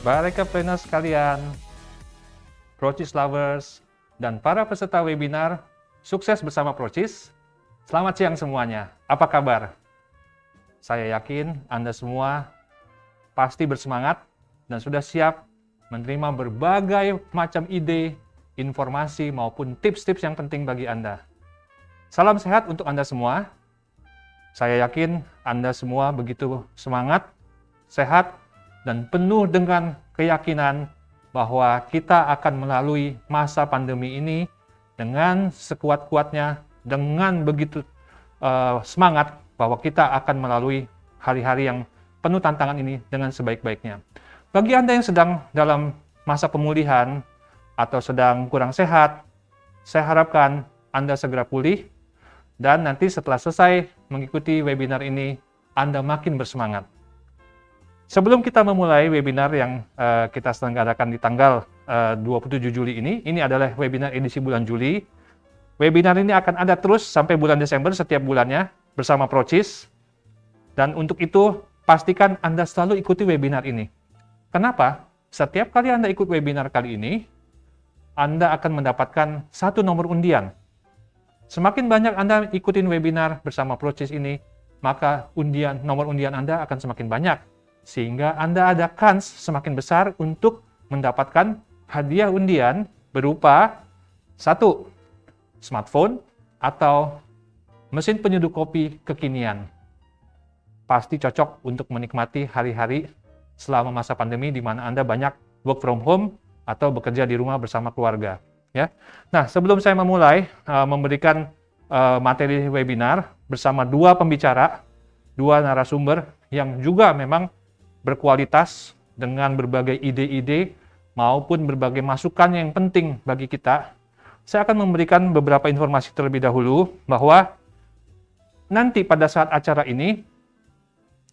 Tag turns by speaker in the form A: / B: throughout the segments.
A: Barekapreneur sekalian, Procis lovers, dan para peserta webinar Sukses Bersama Procis. Selamat siang semuanya, apa kabar? Saya yakin Anda semua pasti bersemangat dan sudah siap menerima berbagai macam ide, informasi, maupun tips-tips yang penting bagi Anda. Salam sehat untuk Anda semua. Saya yakin Anda semua begitu semangat, sehat, dan penuh dengan keyakinan bahwa kita akan melalui masa pandemi ini dengan sekuat-kuatnya, dengan begitu semangat bahwa kita akan melalui hari-hari yang penuh tantangan ini dengan sebaik-baiknya. Bagi Anda yang sedang dalam masa pemulihan atau sedang kurang sehat, saya harapkan Anda segera pulih dan nanti setelah selesai mengikuti webinar ini, Anda makin bersemangat. Sebelum kita memulai webinar yang kita selenggarakan di tanggal 27 Juli ini adalah webinar edisi bulan Juli. Webinar ini akan ada terus sampai bulan Desember setiap bulannya bersama Procis. Dan untuk itu, pastikan Anda selalu ikuti webinar ini. Kenapa? Setiap kali Anda ikut webinar kali ini, Anda akan mendapatkan satu nomor undian. Semakin banyak Anda ikutin webinar bersama Procis ini, maka nomor undian Anda akan semakin banyak. Sehingga Anda ada kans semakin besar untuk mendapatkan hadiah undian berupa 1. Smartphone atau mesin penyeduh kopi kekinian. Pasti cocok untuk menikmati hari-hari selama masa pandemi di mana Anda banyak work from home atau bekerja di rumah bersama keluarga. Ya. Nah, sebelum saya memulai memberikan materi webinar bersama dua pembicara, dua narasumber yang juga memang berkualitas dengan berbagai ide-ide maupun berbagai masukan yang penting bagi kita, saya akan memberikan beberapa informasi terlebih dahulu bahwa nanti pada saat acara ini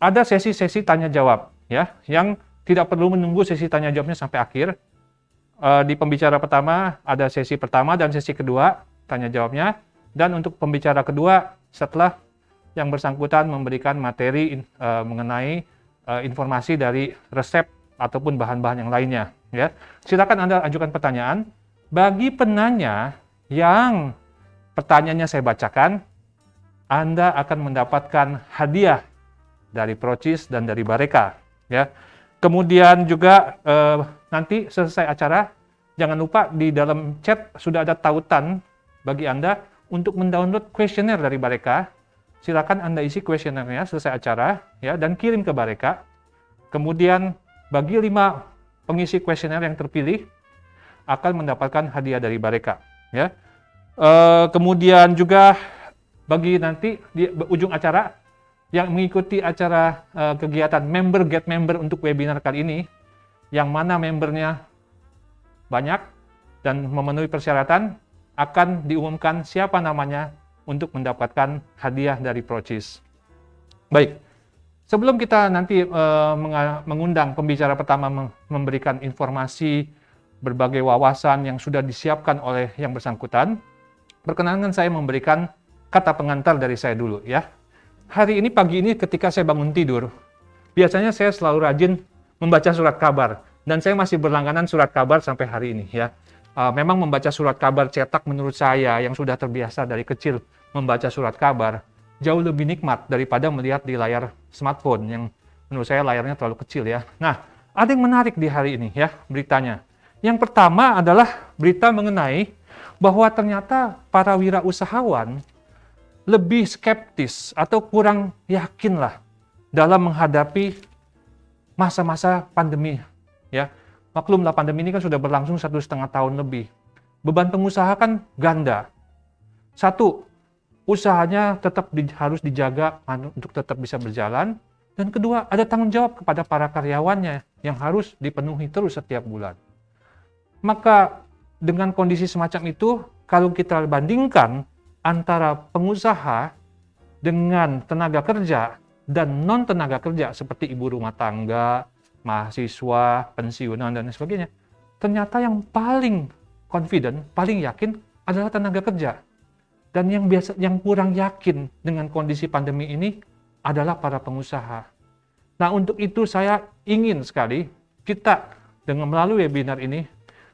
A: ada sesi-sesi tanya jawab ya, yang tidak perlu menunggu sesi tanya jawabnya sampai akhir. Di pembicara pertama ada sesi pertama dan sesi kedua tanya jawabnya, dan untuk pembicara kedua setelah yang bersangkutan memberikan materi mengenai informasi dari resep ataupun bahan-bahan yang lainnya. Ya, silakan Anda ajukan pertanyaan. Bagi penanya yang pertanyaannya saya bacakan, Anda akan mendapatkan hadiah dari Procis dan dari Bareka. Ya, kemudian juga nanti selesai acara, jangan lupa di dalam chat sudah ada tautan bagi Anda untuk mendownload kuesioner dari Bareka. Silakan Anda isi kuesionernya selesai acara ya, dan kirim ke Bareka. Kemudian bagi 5 pengisi kuesioner yang terpilih akan mendapatkan hadiah dari Bareka ya. Kemudian juga bagi nanti di ujung acara yang mengikuti acara kegiatan member get member untuk webinar kali ini, yang mana membernya banyak dan memenuhi persyaratan, akan diumumkan siapa namanya untuk mendapatkan hadiah dari Procis. Baik, sebelum kita nanti mengundang pembicara pertama memberikan informasi berbagai wawasan yang sudah disiapkan oleh yang bersangkutan, perkenankan saya memberikan kata pengantar dari saya dulu ya. Hari ini, pagi ini ketika saya bangun tidur, biasanya saya selalu rajin membaca surat kabar, dan saya masih berlangganan surat kabar sampai hari ini ya. Memang membaca surat kabar cetak menurut saya yang sudah terbiasa dari kecil membaca surat kabar jauh lebih nikmat daripada melihat di layar smartphone yang menurut saya layarnya terlalu kecil ya. Nah, ada yang menarik di hari ini ya beritanya. Yang pertama adalah berita mengenai bahwa ternyata para wirausahawan lebih skeptis atau kurang yakin lah dalam menghadapi masa-masa pandemi ya. Maklumlah pandemi ini kan sudah berlangsung 1,5 tahun lebih. Beban pengusaha kan ganda. 1, usahanya tetap harus dijaga untuk tetap bisa berjalan. Dan kedua, ada tanggung jawab kepada para karyawannya yang harus dipenuhi terus setiap bulan. Maka dengan kondisi semacam itu, kalau kita bandingkan antara pengusaha dengan tenaga kerja dan non tenaga kerja seperti ibu rumah tangga, mahasiswa, pensiunan, dan sebagainya, ternyata yang paling confident, paling yakin adalah tenaga kerja. Dan yang kurang yakin dengan kondisi pandemi ini adalah para pengusaha. Nah, untuk itu saya ingin sekali kita dengan melalui webinar ini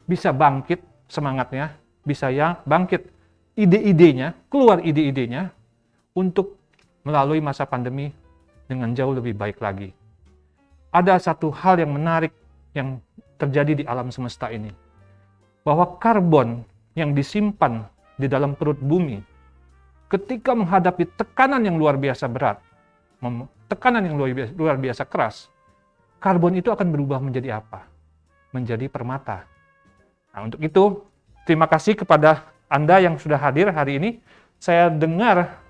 A: bisa bangkit semangatnya, bisa bangkit ide-idenya, keluar ide-idenya untuk melalui masa pandemi dengan jauh lebih baik lagi. Ada satu hal yang menarik yang terjadi di alam semesta ini, bahwa karbon yang disimpan di dalam perut bumi ketika menghadapi tekanan yang luar biasa berat, tekanan yang luar biasa keras, karbon itu akan berubah menjadi apa? Menjadi permata. Nah, untuk itu, terima kasih kepada Anda yang sudah hadir hari ini. Saya dengar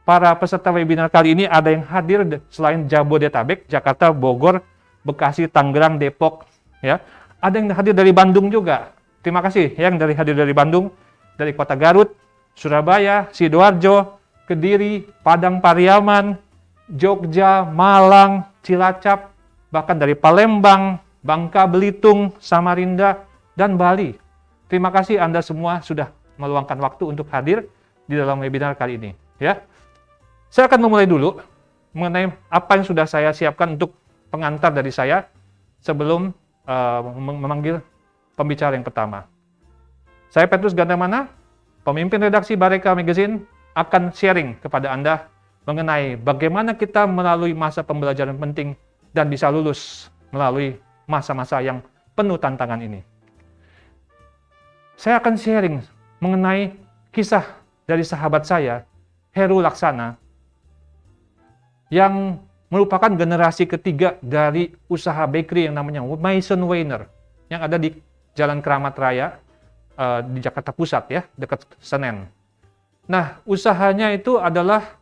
A: para peserta webinar kali ini ada yang hadir selain Jabodetabek, Jakarta, Bogor, Bekasi, Tangerang, Depok, ya. Ada yang hadir dari Bandung juga. Terima kasih yang hadir dari Bandung, dari Kota Garut, Surabaya, Sidoarjo, Kediri, Padang Pariaman, Jogja, Malang, Cilacap, bahkan dari Palembang, Bangka Belitung, Samarinda, dan Bali. Terima kasih Anda semua sudah meluangkan waktu untuk hadir di dalam webinar kali ini. Ya, saya akan memulai dulu mengenai apa yang sudah saya siapkan untuk pengantar dari saya sebelum memanggil pembicara yang pertama. Saya Petrus Gandamana, pemimpin redaksi Bareka Magazine, akan sharing kepada Anda mengenai bagaimana kita melalui masa pembelajaran penting dan bisa lulus melalui masa-masa yang penuh tantangan ini. Saya akan sharing mengenai kisah dari sahabat saya, Heru Laksana, yang merupakan generasi ketiga dari usaha bakery yang namanya Maison Weiner, yang ada di Jalan Keramat Raya, di Jakarta Pusat, ya, dekat Senen. Nah, usahanya itu adalah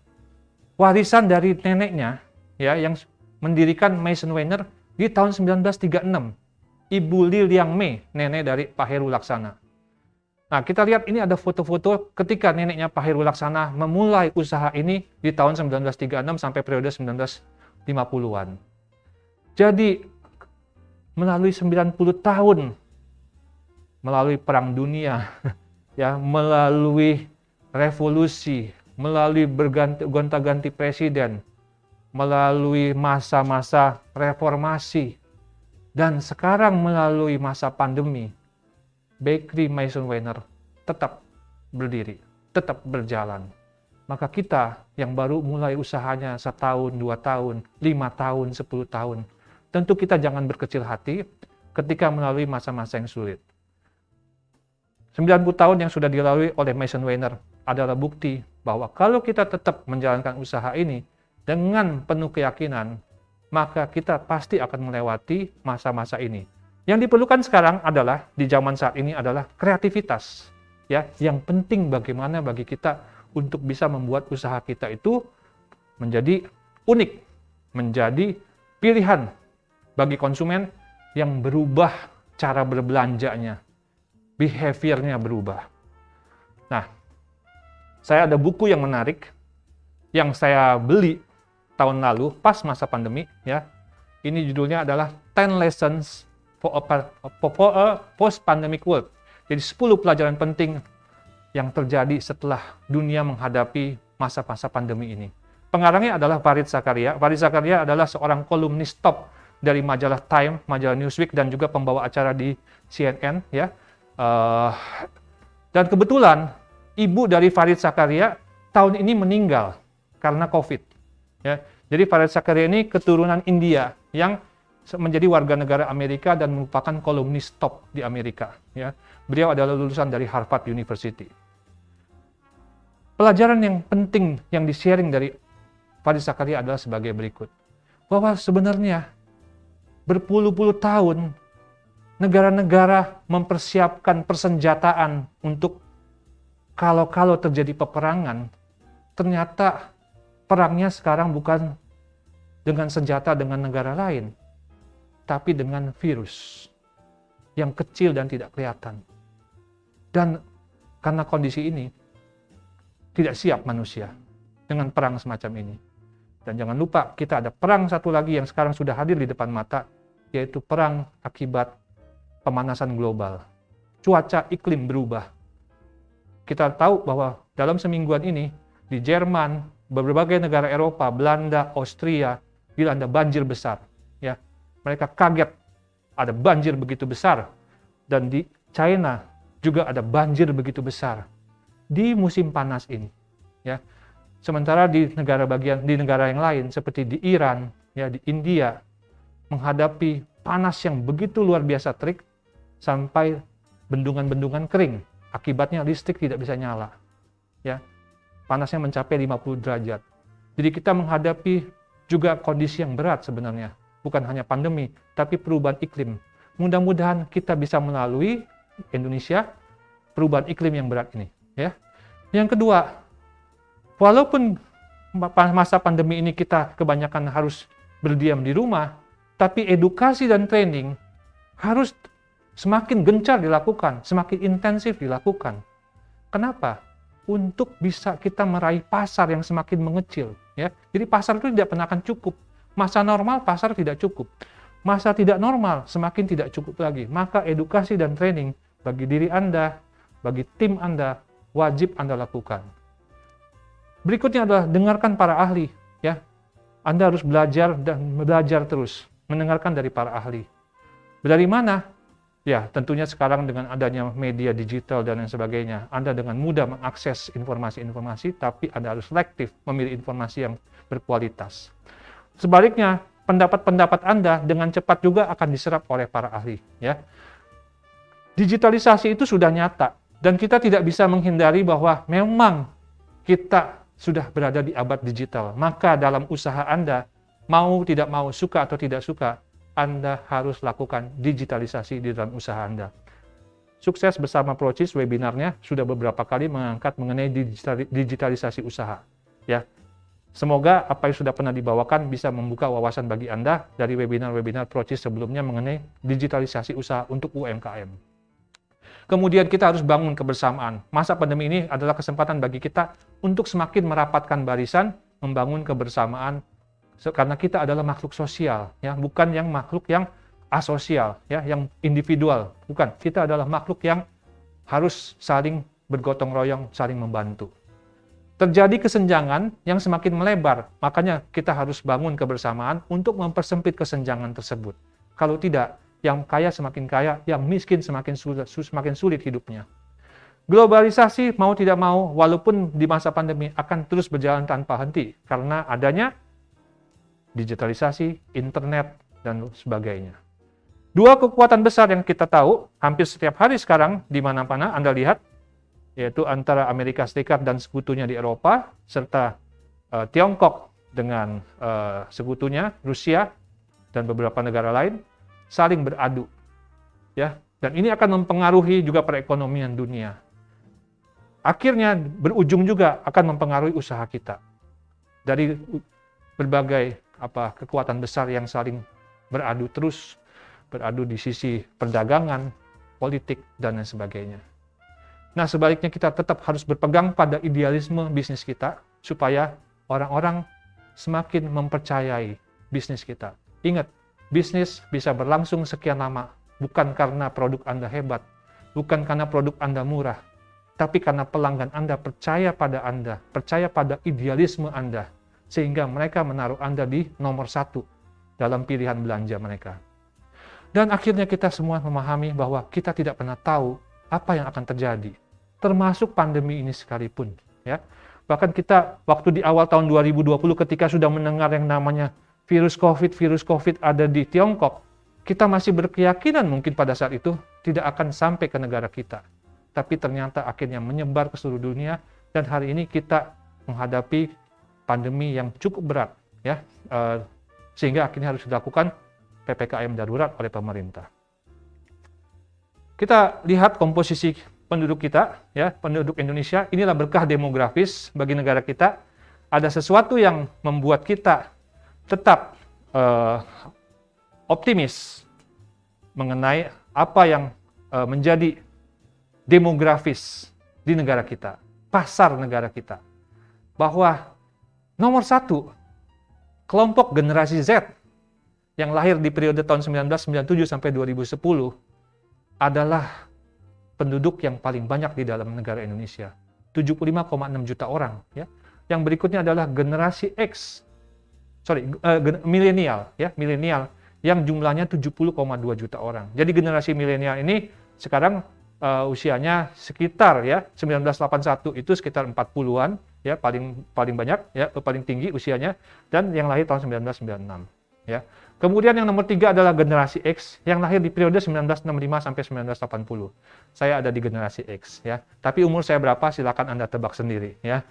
A: warisan dari neneknya, ya, yang mendirikan Maison Weiner di tahun 1936. Ibu Li Liang Mei, nenek dari Pak Heru Laksana. Nah, kita lihat ini ada foto-foto ketika neneknya Pak Heru Laksana memulai usaha ini di tahun 1936 sampai periode 1950-an. Jadi, melalui 90 tahun, melalui Perang Dunia, ya, melalui revolusi, melalui gonta-ganti presiden, melalui masa-masa reformasi, dan sekarang melalui masa pandemi, Bakery Maison Weiner tetap berdiri, tetap berjalan. Maka kita yang baru mulai usahanya 1 tahun, 2 tahun, 5 tahun, 10 tahun, tentu kita jangan berkecil hati ketika melalui masa-masa yang sulit. 90 tahun yang sudah dilalui oleh Maison Weiner adalah bukti bahwa kalau kita tetap menjalankan usaha ini dengan penuh keyakinan, maka kita pasti akan melewati masa-masa ini. Yang diperlukan sekarang adalah, di zaman saat ini adalah kreativitas. Ya, yang penting bagaimana bagi kita untuk bisa membuat usaha kita itu menjadi unik, menjadi pilihan bagi konsumen yang berubah cara berbelanjanya, behavior-nya berubah. Nah, saya ada buku yang menarik yang saya beli tahun lalu pas masa pandemi, ya. Ini judulnya adalah 10 Lessons for a Post-Pandemic World. Jadi 10 pelajaran penting yang terjadi setelah dunia menghadapi masa-masa pandemi ini. Pengarangnya adalah Farid Zakaria. Farid Zakaria adalah seorang kolumnis top dari majalah Time, majalah Newsweek, dan juga pembawa acara di CNN, ya. Dan kebetulan ibu dari Farid Zakaria tahun ini meninggal karena COVID. Ya. Jadi Farid Zakaria ini keturunan India yang menjadi warga negara Amerika dan merupakan kolumnis top di Amerika. Ya. Beliau adalah lulusan dari Harvard University. Pelajaran yang penting yang di-sharing dari Farid Zakaria adalah sebagai berikut. Bahwa sebenarnya berpuluh-puluh tahun negara-negara mempersiapkan persenjataan untuk kalau terjadi peperangan, ternyata perangnya sekarang bukan dengan senjata dengan negara lain, tapi dengan virus yang kecil dan tidak kelihatan. Dan karena kondisi ini, tidak siap manusia dengan perang semacam ini. Dan jangan lupa, kita ada perang satu lagi yang sekarang sudah hadir di depan mata, yaitu perang akibat pemanasan global. Cuaca iklim berubah. Kita tahu bahwa dalam semingguan ini, di Jerman, berbagai negara Eropa, Belanda, Austria, dilanda banjir besar. Ya, mereka kaget ada banjir begitu besar, dan di China juga ada banjir begitu besar di musim panas ini, ya. Sementara di negara yang lain seperti di Iran, ya, di India, menghadapi panas yang begitu luar biasa terik sampai bendungan-bendungan kering. Akibatnya listrik tidak bisa nyala, ya. Panasnya mencapai 50 derajat. Jadi kita menghadapi juga kondisi yang berat sebenarnya, bukan hanya pandemi, tapi perubahan iklim. Mudah-mudahan kita bisa melalui Indonesia perubahan iklim yang berat ini, ya. Yang kedua, walaupun masa pandemi ini kita kebanyakan harus berdiam di rumah, tapi edukasi dan training harus semakin gencar dilakukan, semakin intensif dilakukan. Kenapa? Untuk bisa kita meraih pasar yang semakin mengecil, ya. Jadi pasar itu tidak pernah akan cukup. Masa normal pasar tidak cukup. Masa tidak normal semakin tidak cukup lagi. Maka edukasi dan training bagi diri Anda, bagi tim Anda, wajib Anda lakukan. Berikutnya adalah dengarkan para ahli, ya. Anda harus belajar dan belajar terus, mendengarkan dari para ahli. Dari mana? Ya, tentunya sekarang dengan adanya media digital dan lain sebagainya, Anda dengan mudah mengakses informasi-informasi, tapi Anda harus selektif memilih informasi yang berkualitas. Sebaliknya, pendapat-pendapat Anda dengan cepat juga akan diserap oleh para ahli, ya. Digitalisasi itu sudah nyata, dan kita tidak bisa menghindari bahwa memang kita sudah berada di abad digital. Maka dalam usaha Anda, mau tidak mau, suka atau tidak suka, Anda harus lakukan digitalisasi di dalam usaha Anda. Sukses bersama Procis webinarnya sudah beberapa kali mengangkat mengenai digitalisasi usaha, ya. Semoga apa yang sudah pernah dibawakan bisa membuka wawasan bagi Anda dari webinar-webinar Procis sebelumnya mengenai digitalisasi usaha untuk UMKM. Kemudian kita harus bangun kebersamaan. Masa pandemi ini adalah kesempatan bagi kita untuk semakin merapatkan barisan, membangun kebersamaan, karena kita adalah makhluk sosial, ya, bukan yang makhluk yang asosial, ya, yang individual, bukan. Kita adalah makhluk yang harus saling bergotong royong, saling membantu. Terjadi kesenjangan yang semakin melebar, makanya kita harus bangun kebersamaan untuk mempersempit kesenjangan tersebut. Kalau tidak, yang kaya semakin kaya, yang miskin semakin sulit hidupnya. Globalisasi mau tidak mau, walaupun di masa pandemi akan terus berjalan tanpa henti, karena adanya digitalisasi, internet, dan sebagainya. Dua kekuatan besar yang kita tahu, hampir setiap hari sekarang, di mana-mana Anda lihat, yaitu antara Amerika Serikat dan sekutunya di Eropa, serta Tiongkok dengan sekutunya, Rusia, dan beberapa negara lain, saling beradu, ya, dan ini akan mempengaruhi juga perekonomian dunia. Akhirnya berujung juga akan mempengaruhi usaha kita dari berbagai kekuatan besar yang saling beradu terus, beradu di sisi perdagangan, politik, dan lain sebagainya. Nah, sebaliknya kita tetap harus berpegang pada idealisme bisnis kita supaya orang-orang semakin mempercayai bisnis kita. Ingat, bisnis bisa berlangsung sekian lama, bukan karena produk Anda hebat, bukan karena produk Anda murah, tapi karena pelanggan Anda percaya pada Anda, percaya pada idealisme Anda, sehingga mereka menaruh Anda di nomor 1 dalam pilihan belanja mereka. Dan akhirnya kita semua memahami bahwa kita tidak pernah tahu apa yang akan terjadi, termasuk pandemi ini sekalipun, ya. Bahkan kita waktu di awal tahun 2020 ketika sudah mendengar yang namanya virus COVID ada di Tiongkok, kita masih berkeyakinan mungkin pada saat itu tidak akan sampai ke negara kita. Tapi ternyata akhirnya menyebar ke seluruh dunia, dan hari ini kita menghadapi pandemi yang cukup berat, ya, sehingga akhirnya harus dilakukan PPKM darurat oleh pemerintah. Kita lihat komposisi penduduk kita, ya, penduduk Indonesia, inilah berkah demografis bagi negara kita. Ada sesuatu yang membuat kita tetap optimis mengenai apa yang menjadi demografis di negara kita, pasar negara kita. Bahwa nomor 1, kelompok generasi Z yang lahir di periode tahun 1997 sampai 2010 adalah penduduk yang paling banyak di dalam negara Indonesia, 75,6 juta orang. Ya. Yang berikutnya adalah generasi X, milenial, ya, milenial yang jumlahnya 70,2 juta orang. Jadi generasi milenial ini sekarang usianya sekitar ya 1981 itu sekitar 40-an ya, paling banyak ya, paling tinggi usianya, dan yang lahir tahun 1996 ya. Kemudian yang nomor 3 adalah generasi X yang lahir di periode 1965 sampai 1980. Saya ada di generasi X ya. Tapi umur saya berapa silakan Anda tebak sendiri ya.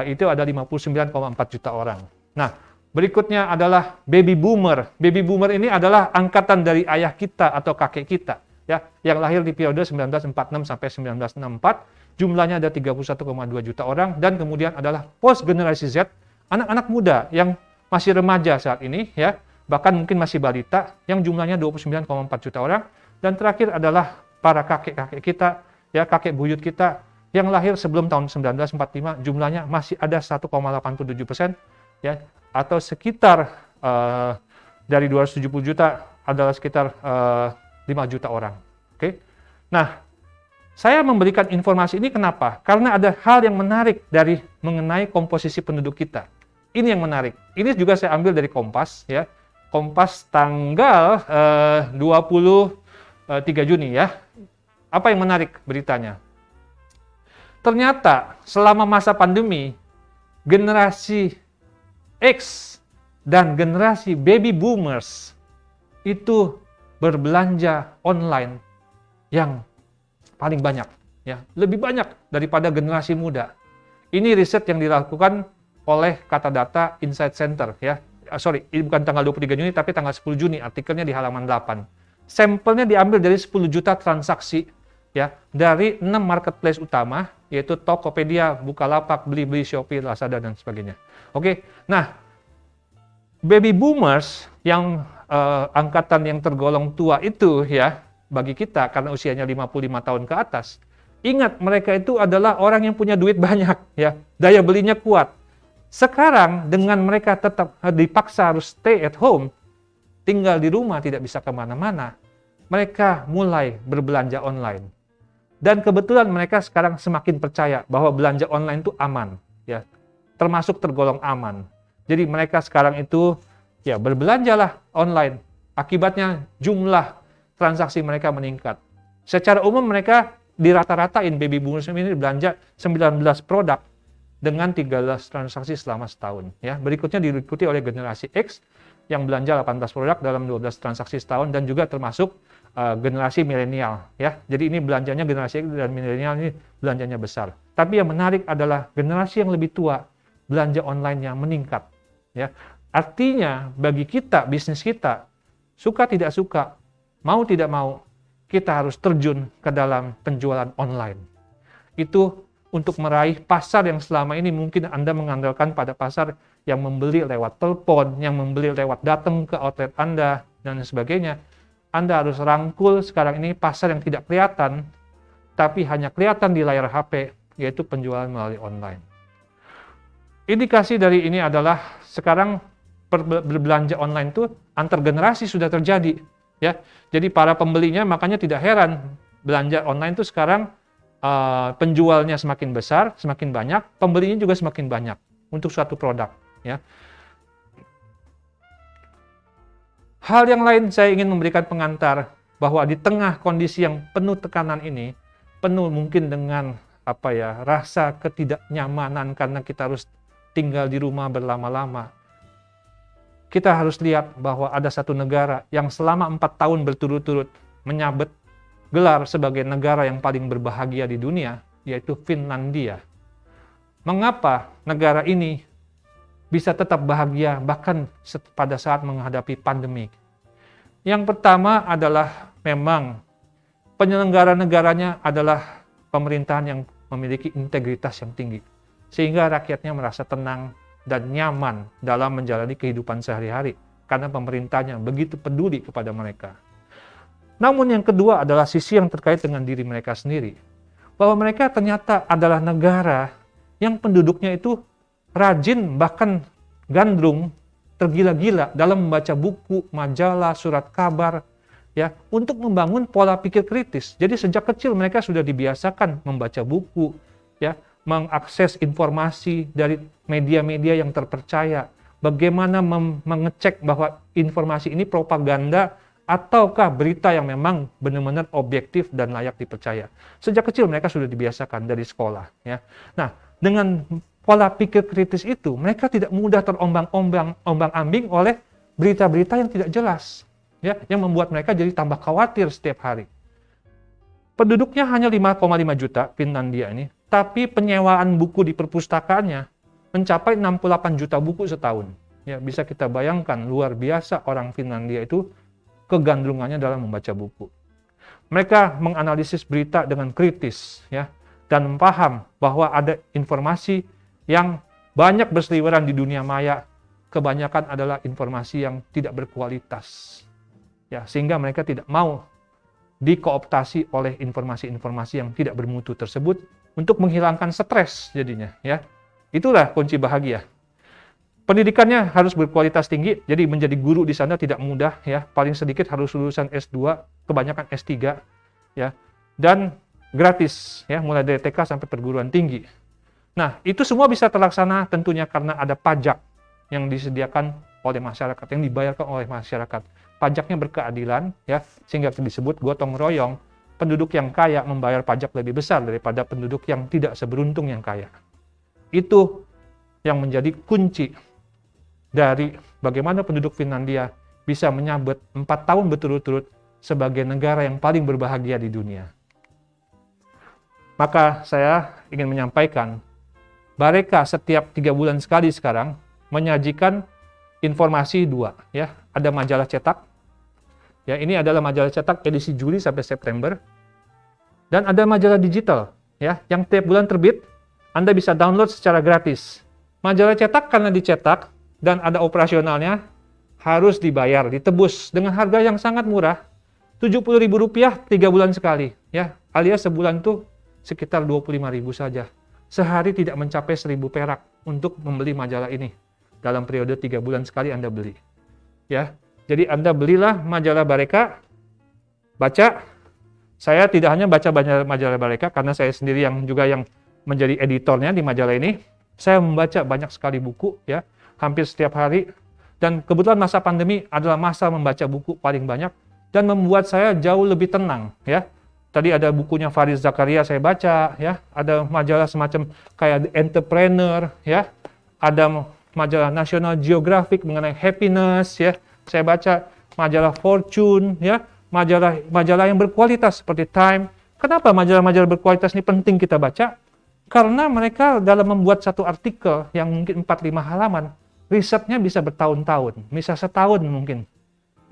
A: Itu ada 59,4 juta orang. Nah, berikutnya adalah baby boomer. Baby boomer ini adalah angkatan dari ayah kita atau kakek kita ya, yang lahir di periode 1946 sampai 1964. Jumlahnya ada 31,2 juta orang, dan kemudian adalah post generasi Z, anak-anak muda yang masih remaja saat ini ya, bahkan mungkin masih balita, yang jumlahnya 29,4 juta orang. Dan terakhir adalah para kakek-kakek kita, ya, kakek buyut kita yang lahir sebelum tahun 1945, jumlahnya masih ada 1,87%, ya, atau sekitar dari 270 juta adalah sekitar 5 juta orang. Oke. Nah, saya memberikan informasi ini kenapa? Karena ada hal yang menarik dari mengenai komposisi penduduk kita. Ini yang menarik. Ini juga saya ambil dari Kompas, ya. Kompas tanggal 23 Juni ya. Apa yang menarik beritanya? Ternyata selama masa pandemi, generasi X dan generasi baby boomers itu berbelanja online yang paling banyak, ya, lebih banyak daripada generasi muda. Ini riset yang dilakukan oleh Kata Data Insight Center, ya. Ini bukan tanggal 23 Juni, tapi tanggal 10 Juni, artikelnya di halaman 8. Sampelnya diambil dari 10 juta transaksi, ya, dari 6 marketplace utama, yaitu Tokopedia, Bukalapak, Blibli, Shopee, Lazada, dan sebagainya. Oke, nah, baby boomers yang angkatan yang tergolong tua itu, ya, bagi kita karena usianya 55 tahun ke atas, ingat mereka itu adalah orang yang punya duit banyak, ya, daya belinya kuat. Sekarang dengan mereka tetap dipaksa harus stay at home, tinggal di rumah, tidak bisa kemana-mana, mereka mulai berbelanja online. Dan kebetulan mereka sekarang semakin percaya bahwa belanja online itu aman, ya, termasuk tergolong aman. Jadi mereka sekarang itu ya berbelanjalah online. Akibatnya jumlah transaksi mereka meningkat. Secara umum mereka dirata-ratain baby boomers ini belanja 19 produk dengan 13 transaksi selama setahun. Ya, berikutnya diikuti oleh generasi X yang belanja 18 produk dalam 12 transaksi setahun, dan juga termasuk generasi milenial. Ya, jadi ini belanjanya generasi X dan milenial ini belanjanya besar. Tapi yang menarik adalah generasi yang lebih tua belanja online-nya meningkat. Ya, artinya bagi kita, bisnis kita, suka tidak suka, mau tidak mau, kita harus terjun ke dalam penjualan online. Itu untuk meraih pasar yang selama ini mungkin Anda mengandalkan pada pasar yang membeli lewat telepon, yang membeli lewat datang ke outlet Anda, dan sebagainya. Anda harus rangkul sekarang ini pasar yang tidak kelihatan, tapi hanya kelihatan di layar HP, yaitu penjualan melalui online. Indikasi dari ini adalah sekarang berbelanja online itu antar generasi sudah terjadi, ya. Jadi para pembelinya makanya tidak heran belanja online itu sekarang penjualnya semakin besar, semakin banyak, pembelinya juga semakin banyak untuk suatu produk, ya. Hal yang lain saya ingin memberikan pengantar bahwa di tengah kondisi yang penuh tekanan ini, penuh mungkin dengan rasa ketidaknyamanan karena kita harus tinggal di rumah berlama-lama. Kita harus lihat bahwa ada satu negara yang selama 4 tahun berturut-turut menyabet gelar sebagai negara yang paling berbahagia di dunia, yaitu Finlandia. Mengapa negara ini bisa tetap bahagia bahkan pada saat menghadapi pandemi? Yang pertama adalah memang penyelenggara negaranya adalah pemerintahan yang memiliki integritas yang tinggi, sehingga rakyatnya merasa tenang dan nyaman dalam menjalani kehidupan sehari-hari karena pemerintahnya begitu peduli kepada mereka. Namun yang kedua adalah sisi yang terkait dengan diri mereka sendiri. Bahwa mereka ternyata adalah negara yang penduduknya itu rajin, bahkan gandrung, tergila-gila dalam membaca buku, majalah, surat kabar, ya, untuk membangun pola pikir kritis. Jadi sejak kecil mereka sudah dibiasakan membaca buku, ya, mengakses informasi dari media-media yang terpercaya, bagaimana mengecek bahwa informasi ini propaganda ataukah berita yang memang benar-benar objektif dan layak dipercaya. Sejak kecil mereka sudah dibiasakan dari sekolah. Ya. Nah, dengan pola pikir kritis itu, mereka tidak mudah terombang-ambing oleh berita-berita yang tidak jelas, ya, yang membuat mereka jadi tambah khawatir setiap hari. Penduduknya hanya 5,5 juta Finlandia ini, tapi penyewaan buku di perpustakaannya mencapai 68 juta buku setahun. Ya, bisa kita bayangkan luar biasa orang Finlandia itu kegandrungannya dalam membaca buku. Mereka menganalisis berita dengan kritis, ya, dan paham bahwa ada informasi yang banyak berseliweran di dunia maya, kebanyakan adalah informasi yang tidak berkualitas. Ya, sehingga mereka tidak mau dikooptasi oleh informasi-informasi yang tidak bermutu tersebut untuk menghilangkan stres jadinya, ya. Itulah kunci bahagia. Pendidikannya harus berkualitas tinggi, jadi menjadi guru di sana tidak mudah, ya. Paling sedikit harus lulusan S2, kebanyakan S3, ya. Dan gratis, ya, mulai dari TK sampai perguruan tinggi. Nah, itu semua bisa terlaksana tentunya karena ada pajak yang disediakan oleh masyarakat, yang dibayarkan oleh masyarakat. Pajaknya berkeadilan, ya, sehingga disebut gotong royong. Penduduk yang kaya membayar pajak lebih besar daripada penduduk yang tidak seberuntung yang kaya. Itu yang menjadi kunci dari bagaimana penduduk Finlandia bisa menyabet 4 tahun berturut-turut sebagai negara yang paling berbahagia di dunia. Maka saya ingin menyampaikan, mereka setiap 3 bulan sekali sekarang menyajikan informasi 2. Ya. Ada majalah cetak, ya, ini adalah majalah cetak edisi Juli sampai September, dan ada majalah digital, ya, yang tiap bulan terbit, Anda bisa download secara gratis. Majalah cetak karena dicetak dan ada operasionalnya, harus dibayar, ditebus dengan harga yang sangat murah, Rp70.000 3 bulan sekali, ya, alias sebulan itu sekitar 25.000 saja. Sehari tidak mencapai 1.000 perak untuk membeli majalah ini. Dalam periode 3 bulan sekali Anda beli, ya. Jadi Anda belilah majalah Bareka, baca. Saya tidak hanya baca majalah Bareka karena saya sendiri yang menjadi editornya di majalah ini. Saya membaca banyak sekali buku, ya, hampir setiap hari, dan kebetulan masa pandemi adalah masa membaca buku paling banyak dan membuat saya jauh lebih tenang, ya. Tadi ada bukunya Farid Zakaria saya baca, ya, ada majalah semacam kayak The Entrepreneur, ya, ada majalah National Geographic mengenai happiness, ya, saya baca majalah Fortune, ya, majalah yang berkualitas seperti Time. Kenapa majalah-majalah berkualitas ini penting kita baca? Karena mereka dalam membuat satu artikel yang mungkin 4-5 halaman, risetnya bisa bertahun-tahun, bisa setahun mungkin,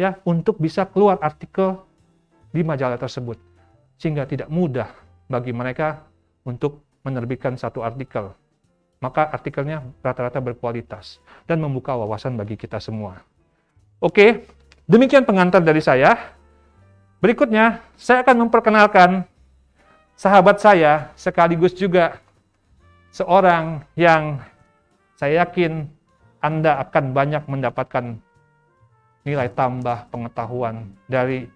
A: ya, untuk bisa keluar artikel di majalah tersebut, sehingga tidak mudah bagi mereka untuk menerbitkan satu artikel. Maka artikelnya rata-rata berkualitas dan membuka wawasan bagi kita semua. Oke, demikian pengantar dari saya. Berikutnya, saya akan memperkenalkan sahabat saya sekaligus juga seorang yang saya yakin Anda akan banyak mendapatkan nilai tambah pengetahuan dari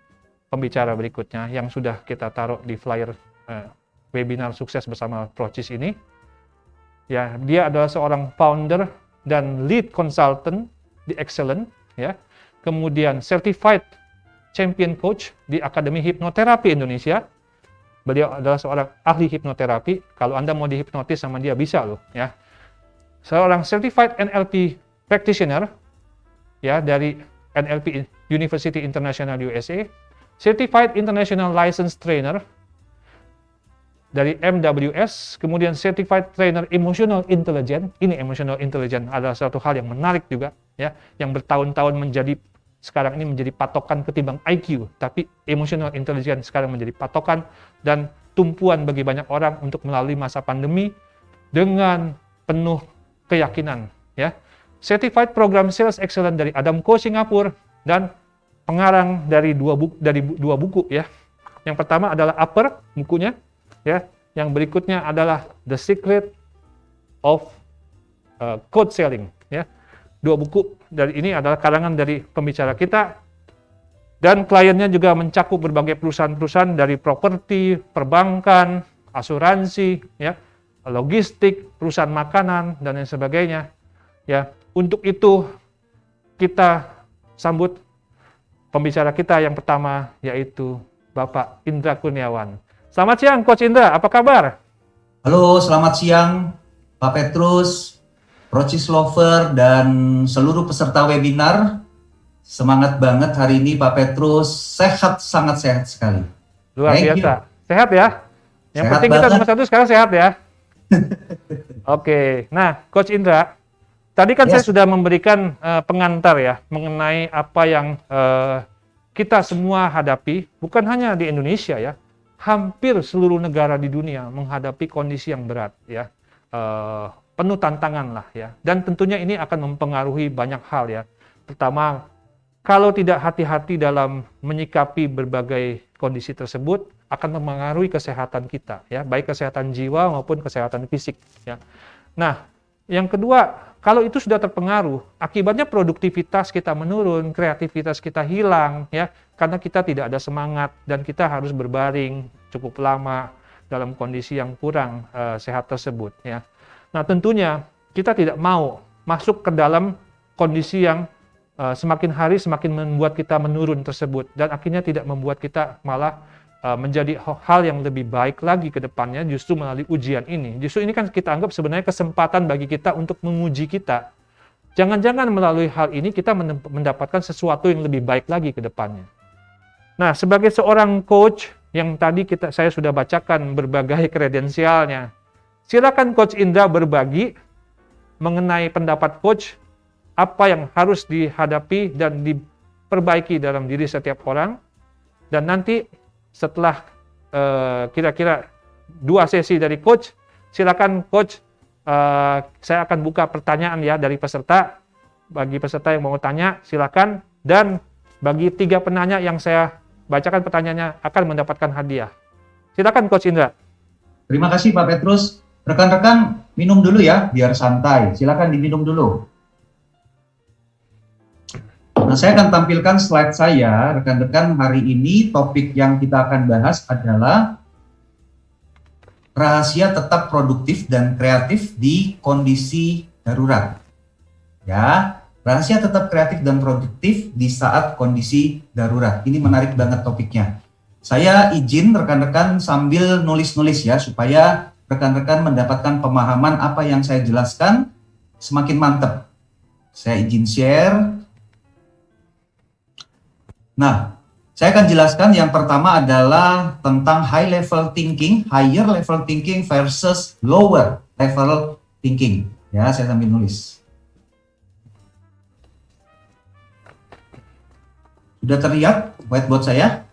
A: pembicara berikutnya yang sudah kita taruh di flyer webinar sukses bersama Procis ini. Ya, dia adalah seorang founder dan lead consultant di Excellent, ya. Kemudian certified champion coach di Akademi Hipnoterapi Indonesia. Beliau adalah seorang ahli hipnoterapi. Kalau Anda mau dihipnotis sama dia bisa loh, ya. Seorang certified NLP practitioner, ya, dari NLP University International USA, certified international license trainer dari MWS, kemudian certified trainer emotional intelligence. Ini emotional intelligence adalah suatu hal yang menarik juga, ya, yang bertahun-tahun sekarang ini menjadi patokan ketimbang IQ, tapi emotional intelligence sekarang menjadi patokan dan tumpuan bagi banyak orang untuk melalui masa pandemi dengan penuh keyakinan, ya. Certified Program Sales Excellent dari Adam Co Singapura dan pengarang dari dua buku, ya. Yang pertama adalah Upper bukunya, ya. Yang berikutnya adalah The Secret of Code Selling, ya. 2 buku dari ini adalah karangan dari pembicara kita, dan kliennya juga mencakup berbagai perusahaan-perusahaan dari properti, perbankan, asuransi, ya, logistik, perusahaan makanan dan lain sebagainya, ya. Untuk itu kita sambut pembicara kita yang pertama, yaitu Bapak Indra Kurniawan. Selamat siang Coach Indra, apa kabar?
B: Halo, selamat siang Pak Petrus, Procis Lover, dan seluruh peserta webinar. Semangat banget hari ini Pak Petrus, sehat, sangat sehat sekali.
A: Luar biasa, sehat ya? Yang
B: Sehat
A: penting kita
B: banget.
A: nomor satu sekarang sehat ya? Oke, nah Coach Indra, tadi kan saya
B: Yes.
A: sudah memberikan pengantar ya, mengenai apa yang kita semua hadapi, bukan hanya di Indonesia ya, hampir seluruh negara di dunia menghadapi kondisi yang berat ya. Penuh tantangan lah ya, dan tentunya ini akan mempengaruhi banyak hal ya. Pertama, kalau tidak hati-hati dalam menyikapi berbagai kondisi tersebut, akan mempengaruhi kesehatan kita ya, baik kesehatan jiwa maupun kesehatan fisik ya. Nah, yang kedua, kalau itu sudah terpengaruh, akibatnya produktivitas kita menurun, kreativitas kita hilang ya, karena kita tidak ada semangat dan kita harus berbaring cukup lama dalam kondisi yang kurang sehat tersebut ya. Nah, tentunya kita tidak mau masuk ke dalam kondisi yang semakin hari semakin membuat kita menurun tersebut, dan akhirnya tidak membuat kita malah menjadi hal yang lebih baik lagi ke depannya, justru melalui ujian ini. Justru ini kan kita anggap sebenarnya kesempatan bagi kita untuk menguji kita. Jangan-jangan melalui hal ini kita mendapatkan sesuatu yang lebih baik lagi ke depannya. Nah, sebagai seorang coach yang tadi saya sudah bacakan berbagai kredensialnya, silakan Coach Indra berbagi mengenai pendapat coach, apa yang harus dihadapi dan diperbaiki dalam diri setiap orang. Dan nanti setelah kira-kira 2 sesi dari coach, silakan coach, saya akan buka pertanyaan ya dari peserta. Bagi peserta yang mau tanya, silakan. Dan bagi 3 penanya yang saya bacakan pertanyaannya akan mendapatkan hadiah. Silakan Coach Indra.
B: Terima kasih Pak Petrus. Rekan-rekan minum dulu ya, biar santai. Silakan diminum dulu. Nah, saya akan tampilkan slide saya, rekan-rekan. Hari ini topik yang kita akan bahas adalah rahasia tetap produktif dan kreatif di kondisi darurat. Ya, rahasia tetap kreatif dan produktif di saat kondisi darurat. Ini menarik banget topiknya. Saya izin rekan-rekan sambil nulis-nulis ya, supaya rekan-rekan mendapatkan pemahaman apa yang saya jelaskan semakin mantap. Saya izin share. Nah, saya akan jelaskan yang pertama adalah tentang higher level thinking versus lower level thinking. Ya, saya sambil nulis. Sudah terlihat whiteboard saya?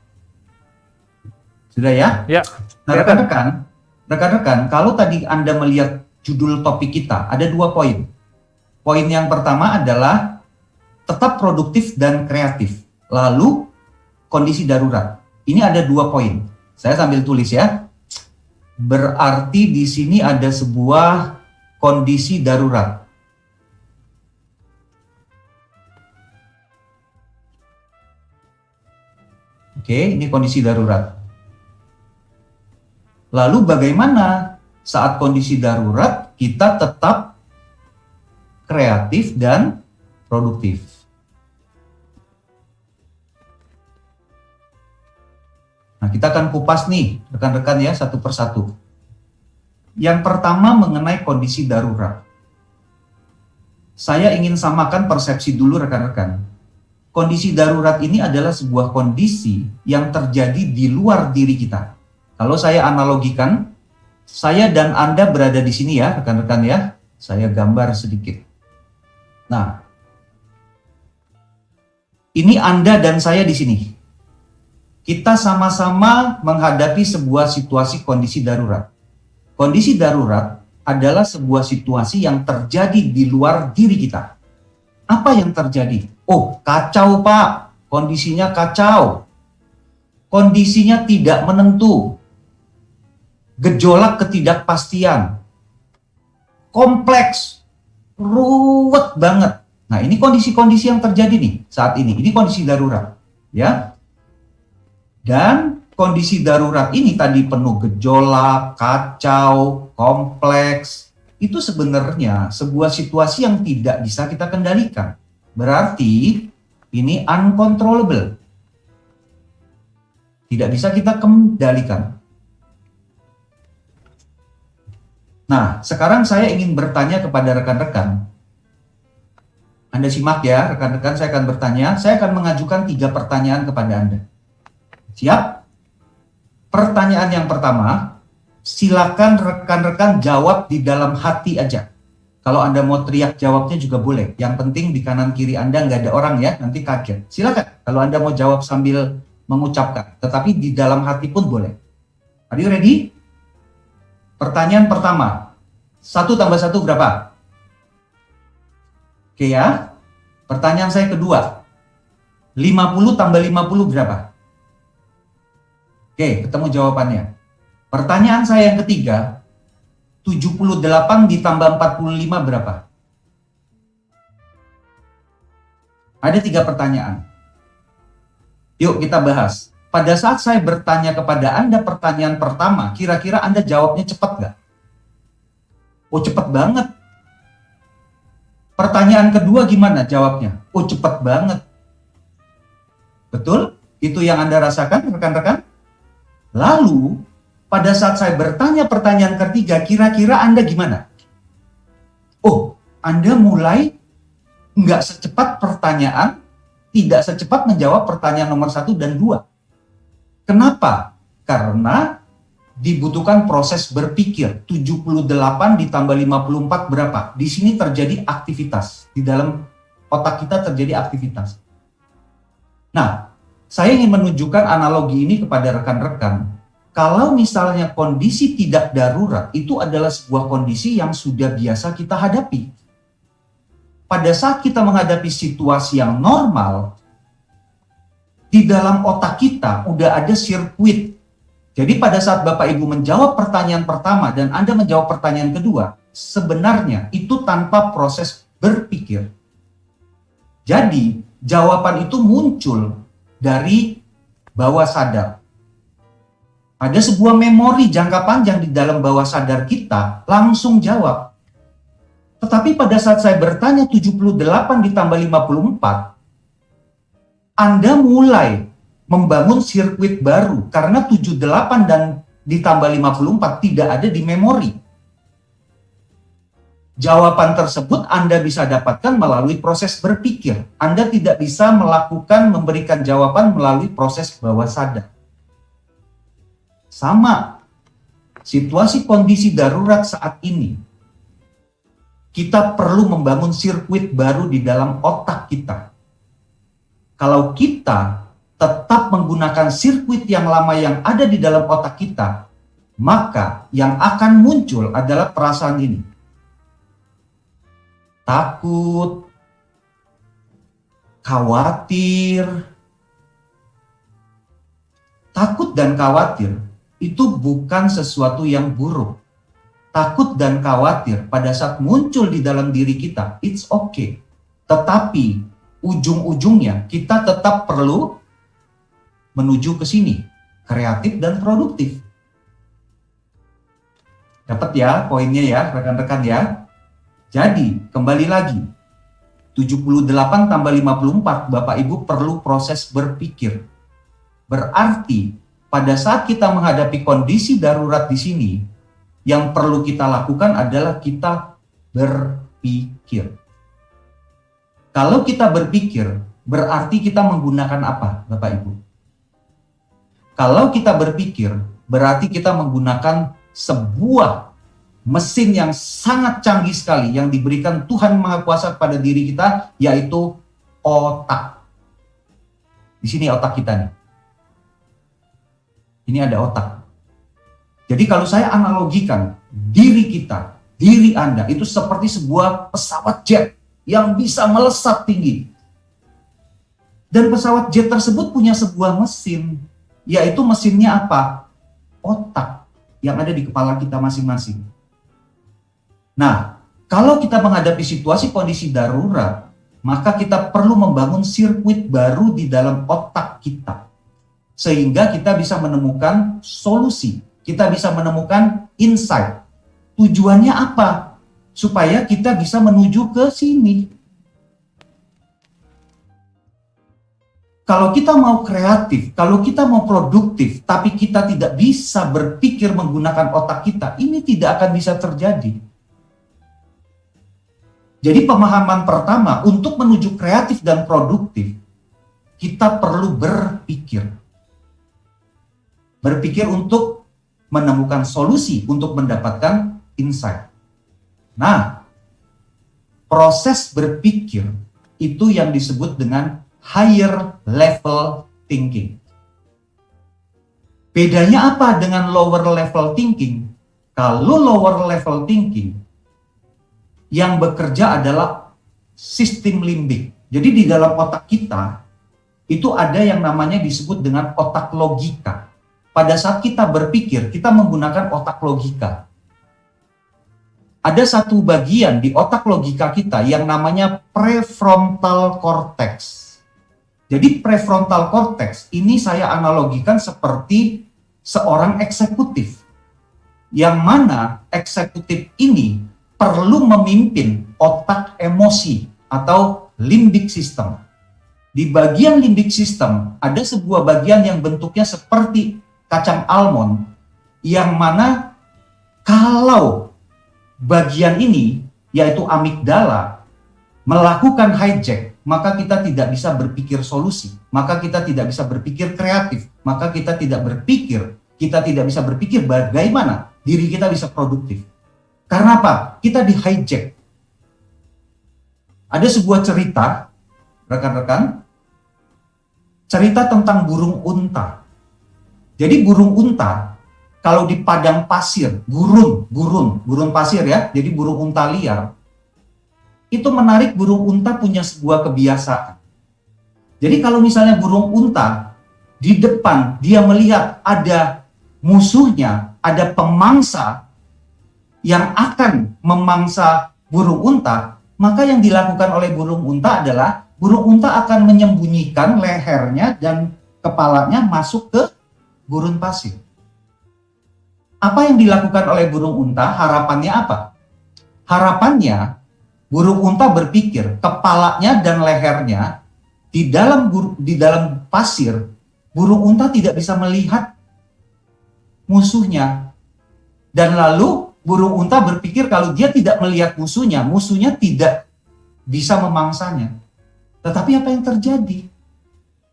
B: Sudah ya?
A: Ya.
B: Nah, rekan-rekan, kalau tadi Anda melihat judul topik kita, ada 2 poin. Poin yang pertama adalah tetap produktif dan kreatif. Lalu kondisi darurat. Ini ada 2 poin. Saya sambil tulis ya. Berarti di sini ada sebuah kondisi darurat. Oke, ini kondisi darurat. Lalu bagaimana saat kondisi darurat kita tetap kreatif dan produktif? Nah, kita akan kupas nih, rekan-rekan ya, satu persatu. Yang pertama mengenai kondisi darurat. Saya ingin samakan persepsi dulu rekan-rekan. Kondisi darurat ini adalah sebuah kondisi yang terjadi di luar diri kita. Kalau saya analogikan, saya dan Anda berada di sini ya, rekan-rekan ya. Saya gambar sedikit. Nah, ini Anda dan saya di sini. Kita sama-sama menghadapi sebuah situasi kondisi darurat. Kondisi darurat adalah sebuah situasi yang terjadi di luar diri kita. Apa yang terjadi? Oh, kacau Pak, kondisinya kacau. Kondisinya tidak menentu. Gejolak ketidakpastian. Kompleks. Ruwet banget. Nah, ini kondisi-kondisi yang terjadi nih saat ini. Ini kondisi darurat. Ya. Dan kondisi darurat ini tadi penuh gejolak, kacau, kompleks, itu sebenarnya sebuah situasi yang tidak bisa kita kendalikan. Berarti ini uncontrollable. Tidak bisa kita kendalikan. Nah, sekarang saya ingin bertanya kepada rekan-rekan. Anda simak ya, rekan-rekan, saya akan bertanya. Saya akan mengajukan 3 pertanyaan kepada Anda. Siap? Pertanyaan yang pertama, silakan rekan-rekan jawab di dalam hati aja. Kalau Anda mau teriak jawabnya juga boleh. Yang penting di kanan kiri Anda nggak ada orang ya, nanti kaget. Silakan kalau Anda mau jawab sambil mengucapkan. Tetapi di dalam hati pun boleh. Are you ready? Pertanyaan pertama, 1 tambah 1 berapa? Oke ya. Pertanyaan saya kedua, 50 tambah 50 berapa? Oke, ketemu jawabannya. Pertanyaan saya yang ketiga, 78 ditambah 45 berapa? Ada 3 pertanyaan. Yuk kita bahas. Pada saat saya bertanya kepada Anda pertanyaan pertama, kira-kira Anda jawabnya cepat nggak? Oh, cepat banget. Pertanyaan kedua gimana jawabnya? Oh, cepat banget. Betul? Itu yang Anda rasakan, rekan-rekan? Lalu, pada saat saya bertanya pertanyaan ketiga, kira-kira Anda gimana? Oh, Anda mulai nggak secepat pertanyaan, tidak secepat menjawab pertanyaan nomor 1 dan 2. Kenapa? Karena dibutuhkan proses berpikir. 78 ditambah 54 berapa? Di sini terjadi aktivitas. Di dalam otak kita terjadi aktivitas. Nah, saya ingin menunjukkan analogi ini kepada rekan-rekan. Kalau misalnya kondisi tidak darurat, itu adalah sebuah kondisi yang sudah biasa kita hadapi. Pada saat kita menghadapi situasi yang normal, di dalam otak kita udah ada sirkuit. Jadi pada saat Bapak Ibu menjawab pertanyaan pertama dan Anda menjawab pertanyaan kedua, sebenarnya itu tanpa proses berpikir. Jadi jawaban itu muncul dari bawah sadar. Ada sebuah memori jangka panjang di dalam bawah sadar kita, langsung jawab. Tetapi pada saat saya bertanya 78 ditambah 54, Anda mulai membangun sirkuit baru karena 78 dan ditambah 54 tidak ada di memori. Jawaban tersebut Anda bisa dapatkan melalui proses berpikir. Anda tidak bisa memberikan jawaban melalui proses bawah sadar. Sama, situasi kondisi darurat saat ini, kita perlu membangun sirkuit baru di dalam otak kita. Kalau kita tetap menggunakan sirkuit yang lama yang ada di dalam otak kita, maka yang akan muncul adalah perasaan ini. Takut, khawatir. Takut dan khawatir itu bukan sesuatu yang buruk. Takut dan khawatir pada saat muncul di dalam diri kita, it's okay. Tetapi ujung-ujungnya kita tetap perlu menuju ke sini, kreatif dan produktif. Dapat ya poinnya ya rekan-rekan ya. Jadi kembali lagi, 78 tambah 54 Bapak Ibu perlu proses berpikir. Berarti pada saat kita menghadapi kondisi darurat di sini, yang perlu kita lakukan adalah kita berpikir. Kalau kita berpikir, berarti kita menggunakan apa, Bapak Ibu? Kalau kita berpikir, berarti kita menggunakan sebuah mesin yang sangat canggih sekali yang diberikan Tuhan Maha Kuasa pada diri kita, yaitu otak. Di sini otak kita nih. Ini ada otak. Jadi kalau saya analogikan diri kita, diri Anda itu seperti sebuah pesawat jet yang bisa melesat tinggi. Dan pesawat jet tersebut punya sebuah mesin, yaitu mesinnya apa? Otak yang ada di kepala kita masing-masing. Nah, kalau kita menghadapi situasi kondisi darurat, maka kita perlu membangun sirkuit baru di dalam otak kita. Sehingga kita bisa menemukan solusi, kita bisa menemukan insight. Tujuannya apa? supaya kita bisa menuju ke sini. Kalau kita mau kreatif, kalau kita mau produktif, tapi kita tidak bisa berpikir menggunakan otak kita, ini tidak akan bisa terjadi. Jadi pemahaman pertama, untuk menuju kreatif dan produktif, kita perlu berpikir. Berpikir untuk menemukan solusi, untuk mendapatkan insight. Nah, proses berpikir itu yang disebut dengan higher level thinking. Bedanya apa dengan lower level thinking? Kalau lower level thinking, yang bekerja adalah sistem limbik. Jadi di dalam otak kita, itu ada yang namanya disebut dengan otak logika. Pada saat kita berpikir, kita menggunakan otak logika. Ada satu bagian di otak logika kita yang namanya prefrontal cortex. Jadi prefrontal cortex ini saya analogikan seperti seorang eksekutif. Yang mana eksekutif ini perlu memimpin otak emosi atau limbic system. Di bagian limbic system ada sebuah bagian yang bentuknya seperti kacang almond, yang mana kalau bagian ini, yaitu amigdala, melakukan hijack, maka kita tidak bisa berpikir solusi, maka kita tidak bisa berpikir kreatif, maka kita tidak bisa berpikir bagaimana diri kita bisa produktif. Karena apa? Kita di hijack. Ada sebuah cerita, rekan-rekan, cerita tentang burung unta. Jadi burung unta, kalau di padang pasir, gurun pasir ya, jadi burung unta liar, itu menarik burung unta punya sebuah kebiasaan. Jadi kalau misalnya burung unta di depan dia melihat ada musuhnya, ada pemangsa yang akan memangsa burung unta, maka yang dilakukan oleh burung unta adalah burung unta akan menyembunyikan lehernya dan kepalanya masuk ke gurun pasir. Apa yang dilakukan oleh burung unta? Harapannya apa? Harapannya burung unta berpikir kepalanya dan lehernya di dalam pasir, burung unta tidak bisa melihat musuhnya. Dan lalu burung unta berpikir kalau dia tidak melihat musuhnya tidak bisa memangsanya. Tetapi apa yang terjadi?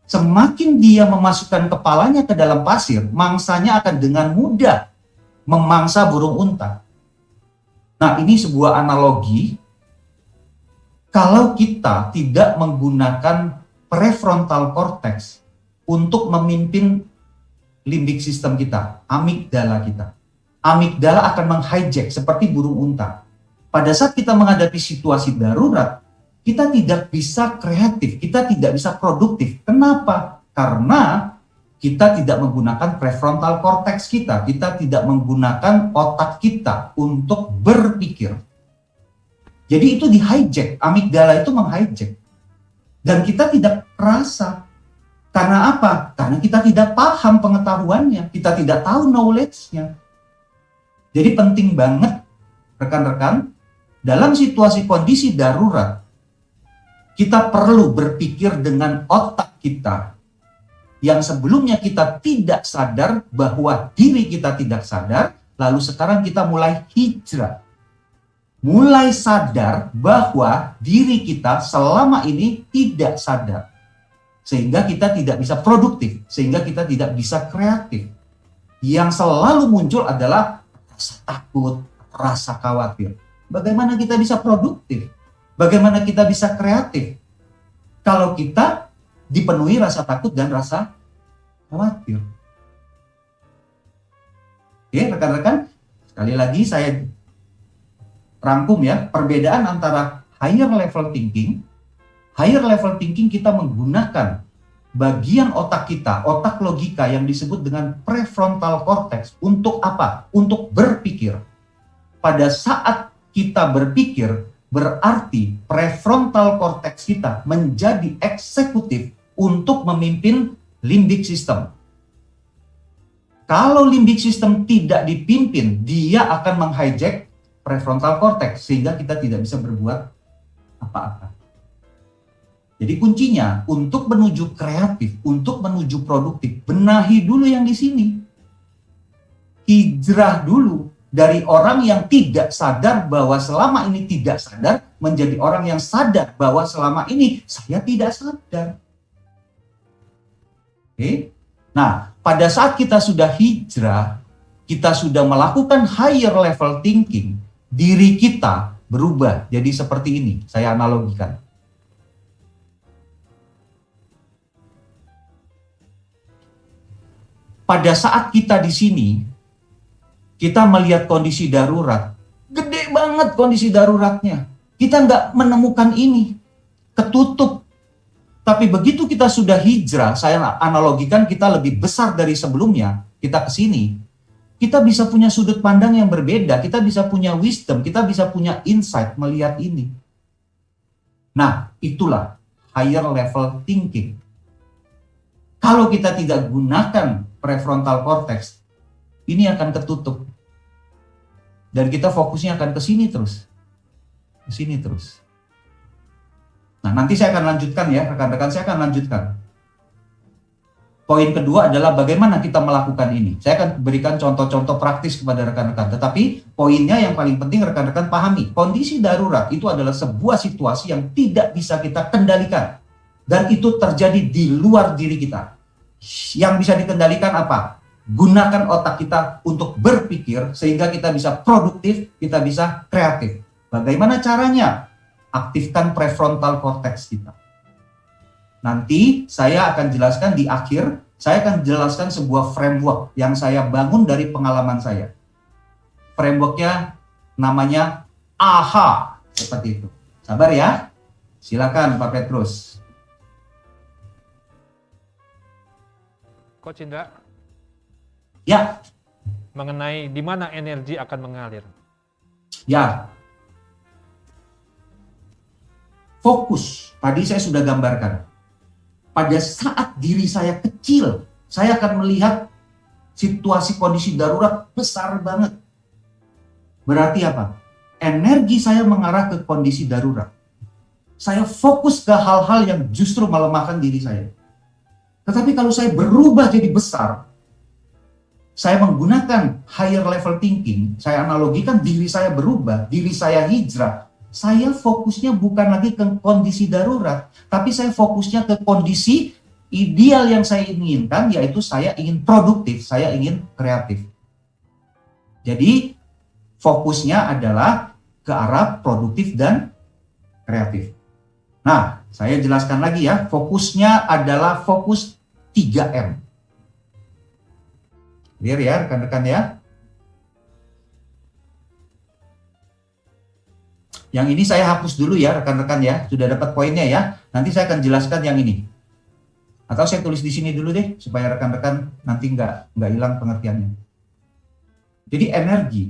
B: Semakin dia memasukkan kepalanya ke dalam pasir, mangsanya akan dengan mudah memangsa burung unta. Nah, ini sebuah analogi. Kalau kita tidak menggunakan prefrontal cortex untuk memimpin limbic system kita, amigdala kita. Amigdala akan menghijack seperti burung unta. Pada saat kita menghadapi situasi darurat, kita tidak bisa kreatif, kita tidak bisa produktif. Kenapa? Karena kita tidak menggunakan prefrontal cortex kita tidak menggunakan otak kita untuk berpikir. Jadi itu di hijack, amigdala itu menghijack. Dan kita tidak merasa. Karena apa? Karena kita tidak paham pengetahuannya, kita tidak tahu knowledge-nya. Jadi penting banget, rekan-rekan, dalam situasi kondisi darurat, kita perlu berpikir dengan otak kita, yang sebelumnya kita tidak sadar bahwa diri kita tidak sadar, lalu sekarang kita mulai hijrah. Mulai sadar bahwa diri kita selama ini tidak sadar. Sehingga kita tidak bisa produktif, sehingga kita tidak bisa kreatif. Yang selalu muncul adalah rasa takut, rasa khawatir. Bagaimana kita bisa produktif? Bagaimana kita bisa kreatif? Kalau kita dipenuhi rasa takut dan rasa khawatir. Oke, rekan-rekan, sekali lagi saya rangkum ya, perbedaan antara higher level thinking. Higher level thinking kita menggunakan bagian otak kita, otak logika yang disebut dengan prefrontal cortex. Untuk apa? Untuk berpikir. Pada saat kita berpikir, berarti prefrontal cortex kita menjadi eksekutif untuk memimpin limbic system. Kalau limbic system tidak dipimpin, dia akan menghijack prefrontal cortex sehingga kita tidak bisa berbuat apa-apa. Jadi kuncinya untuk menuju kreatif, untuk menuju produktif, benahi dulu yang di sini. Hijrah dulu dari orang yang tidak sadar bahwa selama ini tidak sadar menjadi orang yang sadar bahwa selama ini saya tidak sadar. Oke. Nah, pada saat kita sudah hijrah, kita sudah melakukan higher level thinking, diri kita berubah jadi seperti ini. Saya analogikan. Pada saat kita di sini, kita melihat kondisi darurat. Gede banget kondisi daruratnya. Kita nggak menemukan ini. Ketutup. Tapi begitu kita sudah hijrah, saya analogikan kita lebih besar dari sebelumnya, kita ke sini, kita bisa punya sudut pandang yang berbeda, kita bisa punya wisdom, kita bisa punya insight melihat ini. Nah, itulah higher level thinking. Kalau kita tidak gunakan prefrontal cortex, ini akan ketutup. Dan kita fokusnya akan ke sini terus. Ke sini terus. Nah, nanti saya akan lanjutkan ya, rekan-rekan, saya akan lanjutkan. Poin kedua adalah bagaimana kita melakukan ini. Saya akan berikan contoh-contoh praktis kepada rekan-rekan. Tetapi poinnya yang paling penting rekan-rekan pahami. Kondisi darurat itu adalah sebuah situasi yang tidak bisa kita kendalikan. Dan itu terjadi di luar diri kita. Yang bisa dikendalikan apa? Gunakan otak kita untuk berpikir sehingga kita bisa produktif, kita bisa kreatif. Bagaimana caranya? Aktifkan prefrontal cortex kita. Nanti saya akan jelaskan di akhir, saya akan jelaskan sebuah framework yang saya bangun dari pengalaman saya. Frameworknya namanya AHA, seperti itu. Sabar ya. Silakan Pak Petrus.
A: Coach Indra,
B: Ya,
A: mengenai di mana energi akan mengalir.
B: ya. Fokus, tadi saya sudah gambarkan. Pada saat diri saya kecil, saya akan melihat situasi kondisi darurat besar banget. Berarti apa? Energi saya mengarah ke kondisi darurat. Saya fokus ke hal-hal yang justru melemahkan diri saya. Tetapi kalau saya berubah jadi besar, saya menggunakan higher level thinking, saya analogikan diri saya berubah, diri saya hijrah. Saya fokusnya bukan lagi ke kondisi darurat, tapi saya fokusnya ke kondisi ideal yang saya inginkan, yaitu saya ingin produktif, saya ingin kreatif. Jadi, fokusnya adalah ke arah produktif dan kreatif. Nah, saya jelaskan lagi ya, fokusnya adalah fokus 3M. Clear ya, rekan-rekan ya? Yang ini saya hapus dulu ya rekan-rekan ya, sudah dapat poinnya ya. Nanti saya akan jelaskan yang ini. Atau saya tulis di sini dulu deh, supaya rekan-rekan nanti nggak hilang pengertiannya. Jadi energi,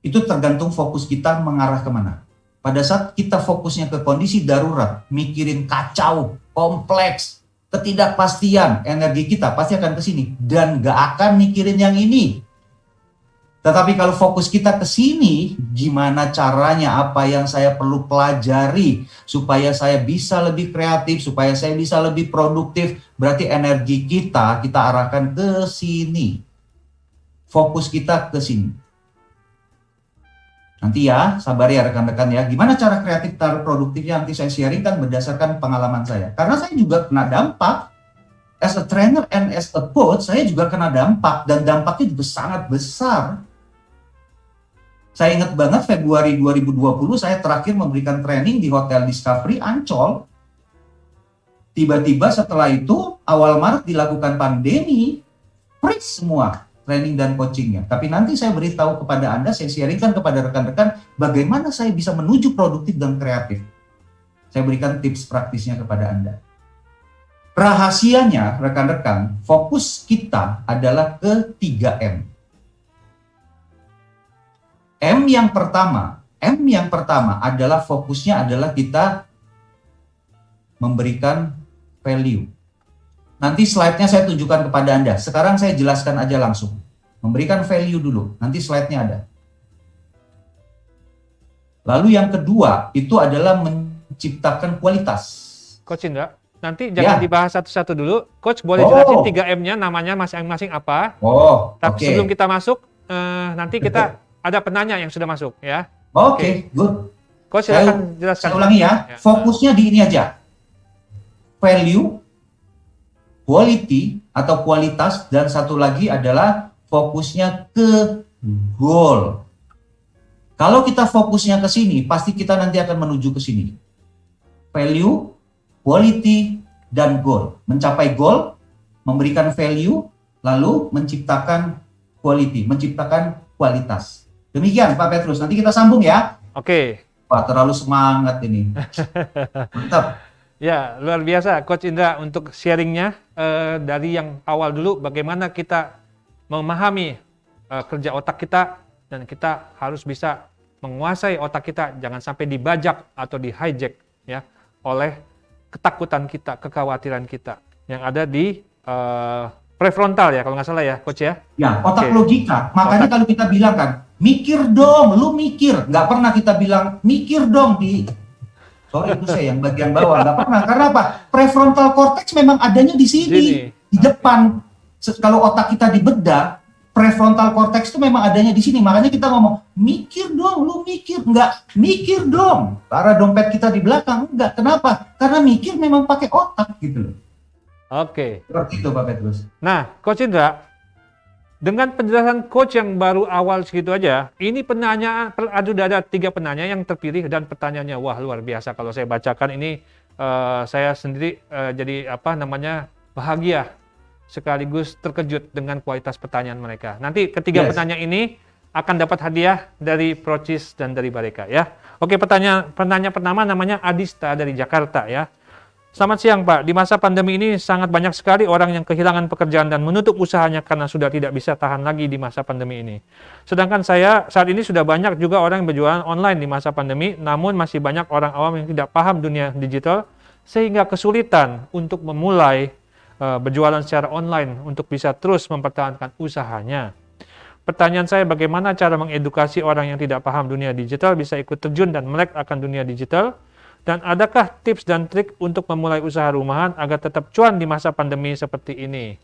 B: itu tergantung fokus kita mengarah kemana. Pada saat kita fokusnya ke kondisi darurat, mikirin kacau, kompleks, ketidakpastian, energi kita pasti akan ke sini. Dan nggak akan mikirin yang ini. Tetapi kalau fokus kita ke sini, gimana caranya, apa yang saya perlu pelajari supaya saya bisa lebih kreatif, supaya saya bisa lebih produktif, berarti energi kita arahkan ke sini. Fokus kita ke sini. Nanti ya, sabar ya rekan-rekan ya. Gimana cara kreatif dan produktifnya nanti saya sharingkan berdasarkan pengalaman saya. Karena saya juga kena dampak. As a trainer and as a coach, saya juga kena dampak. Dan dampaknya juga sangat besar. Saya ingat banget Februari 2020 saya terakhir memberikan training di Hotel Discovery Ancol. Tiba-tiba setelah itu awal Maret dilakukan pandemi, freeze semua training dan coachingnya. Tapi nanti saya beritahu kepada Anda, saya sharingkan kepada rekan-rekan bagaimana saya bisa menuju produktif dan kreatif. Saya berikan tips praktisnya kepada Anda. Rahasianya rekan-rekan, fokus kita adalah ke 3M. M yang pertama adalah fokusnya adalah kita memberikan value. Nanti slide-nya saya tunjukkan kepada Anda. Sekarang saya jelaskan aja langsung. Memberikan value dulu, nanti slide-nya ada. Lalu yang kedua itu adalah menciptakan kualitas.
A: Coach Indra, nanti jangan
B: Ya.
A: dibahas satu-satu dulu. Coach boleh
B: Oh.
A: jelasin 3M-nya, namanya masing-masing apa.
B: Oh,
A: Tapi
B: oke.
A: sebelum kita masuk, nanti kita ada penanya yang sudah masuk ya.
B: Oke, good.
A: Coach
B: Saya,
A: silakan jelaskan.
B: saya ulangi ya, fokusnya di ini aja. Value, quality atau kualitas, dan satu lagi adalah fokusnya ke goal. Kalau kita fokusnya ke sini, pasti kita nanti akan menuju ke sini. Value, quality, dan goal. Mencapai goal, memberikan value, lalu menciptakan quality, menciptakan kualitas. Demikian Pak Petrus, nanti kita sambung ya.
A: Oke.
B: Wah, terlalu semangat ini. Mantap.
A: Ya, luar biasa Coach Indra untuk sharingnya dari yang awal dulu bagaimana kita memahami kerja otak kita dan kita harus bisa menguasai otak kita, jangan sampai dibajak atau di hijack ya oleh ketakutan kita, kekhawatiran kita yang ada di prefrontal ya kalau nggak salah ya Coach ya.
B: Ya, otak
A: Oke.
B: logika. Makanya
A: Otak.
B: kalau kita bilang kan, mikir dong, lu mikir. Nggak pernah kita bilang, mikir dong di... Sorry, itu saya yang bagian bawah. Nggak pernah. Karena apa? Prefrontal cortex memang adanya di sini.
A: Sini.
B: Di depan. Kalau otak kita dibedah, prefrontal cortex itu memang adanya di sini. Makanya kita ngomong, mikir dong, lu mikir. Nggak, mikir dong. Karena dompet kita di belakang. Nggak, kenapa? Karena mikir memang pakai otak gitu loh.
A: Oke.
B: Seperti itu Pak Petrus.
A: Nah, Coach Indra, dengan penjelasan Coach yang baru awal segitu aja, ini penanya, ada 3 penanya yang terpilih dan pertanyaannya, wah luar biasa. Kalau saya bacakan ini, saya sendiri jadi bahagia sekaligus terkejut dengan kualitas pertanyaan mereka. Nanti ketiga
B: Yes.
A: penanya ini akan dapat hadiah dari Procis dan dari Bareka ya. Oke, penanya pertama namanya Adista dari Jakarta ya. Selamat siang Pak, di masa pandemi ini sangat banyak sekali orang yang kehilangan pekerjaan dan menutup usahanya karena sudah tidak bisa tahan lagi di masa pandemi ini. Sedangkan saya saat ini sudah banyak juga orang yang berjualan online di masa pandemi, namun masih banyak orang awam yang tidak paham dunia digital sehingga kesulitan untuk memulai berjualan secara online untuk bisa terus mempertahankan usahanya. Pertanyaan saya, bagaimana cara mengedukasi orang yang tidak paham dunia digital bisa ikut terjun dan melek akan dunia digital? Dan adakah tips dan trik untuk memulai usaha rumahan agar tetap cuan di masa pandemi seperti ini?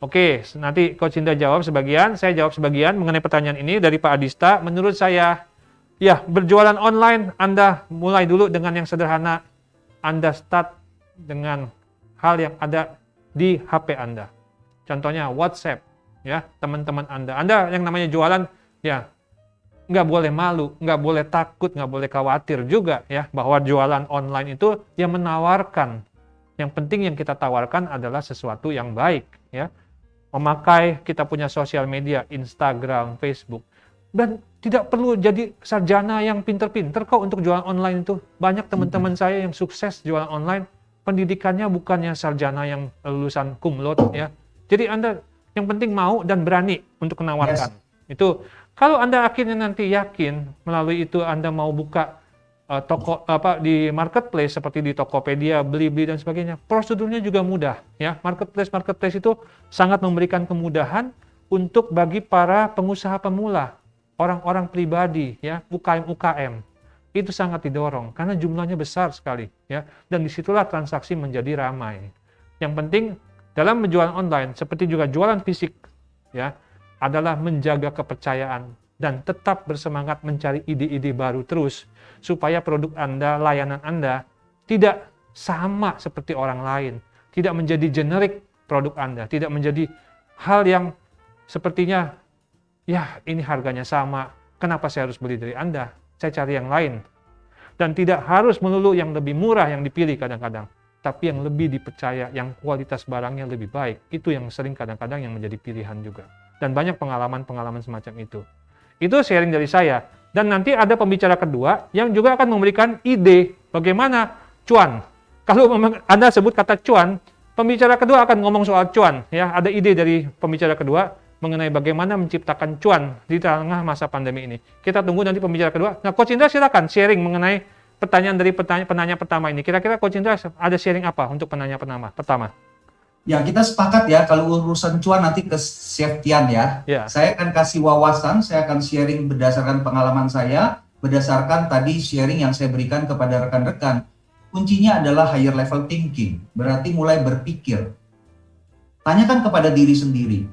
A: Oke, nanti Coach Indra jawab sebagian, saya jawab sebagian mengenai pertanyaan ini dari Pak Adista. Menurut saya, ya berjualan online Anda mulai dulu dengan yang sederhana. Anda start dengan hal yang ada di HP Anda. Contohnya WhatsApp, ya teman-teman Anda. Anda yang namanya jualan, ya nggak boleh malu, nggak boleh takut, nggak boleh khawatir juga ya bahwa jualan online itu yang menawarkan. Yang penting yang kita tawarkan adalah sesuatu yang baik ya. Memakai kita punya sosial media, Instagram, Facebook. Dan tidak perlu jadi sarjana yang pinter-pinter kok untuk jualan online itu. Banyak teman-teman saya yang sukses jualan online, pendidikannya bukannya sarjana yang lulusan cum laude ya. Jadi Anda yang penting mau dan berani untuk menawarkan. Itu kalau Anda akhirnya nanti yakin melalui itu Anda mau buka toko di marketplace seperti di Tokopedia, Blibli dan sebagainya, prosedurnya juga mudah ya. Marketplace itu sangat memberikan kemudahan untuk bagi para pengusaha pemula, orang-orang pribadi ya, UKM. Itu sangat didorong karena jumlahnya besar sekali ya, dan disitulah transaksi menjadi ramai. Yang penting dalam menjual online seperti juga jualan fisik ya, adalah menjaga kepercayaan dan tetap bersemangat mencari ide-ide baru terus supaya produk Anda, layanan Anda tidak sama seperti orang lain, tidak menjadi generik produk Anda, tidak menjadi hal yang sepertinya ya ini harganya sama, kenapa saya harus beli dari Anda? Saya cari yang lain. Dan tidak harus melulu yang lebih murah yang dipilih kadang-kadang, tapi yang lebih dipercaya, yang kualitas barangnya lebih baik. Itu yang sering kadang-kadang yang menjadi pilihan juga. Dan banyak pengalaman-pengalaman semacam itu. Itu sharing dari saya. Dan nanti ada pembicara kedua yang juga akan memberikan ide bagaimana cuan. Kalau Anda sebut kata cuan, pembicara kedua akan ngomong soal cuan. Ya, ada ide dari pembicara kedua mengenai bagaimana menciptakan cuan di tengah masa pandemi ini. Kita tunggu nanti pembicara kedua. Nah, Coach Indra silakan sharing mengenai pertanyaan dari penanya pertama ini. Kira-kira Coach Indra ada sharing apa untuk penanya pertama?
B: Ya, kita sepakat ya, kalau urusan cuan nanti ke Chef Tian ya.
A: Ya.
B: Saya akan kasih wawasan, saya akan sharing berdasarkan pengalaman saya, berdasarkan tadi sharing yang saya berikan kepada rekan-rekan, kuncinya adalah higher level thinking, berarti mulai berpikir. Tanyakan kepada diri sendiri,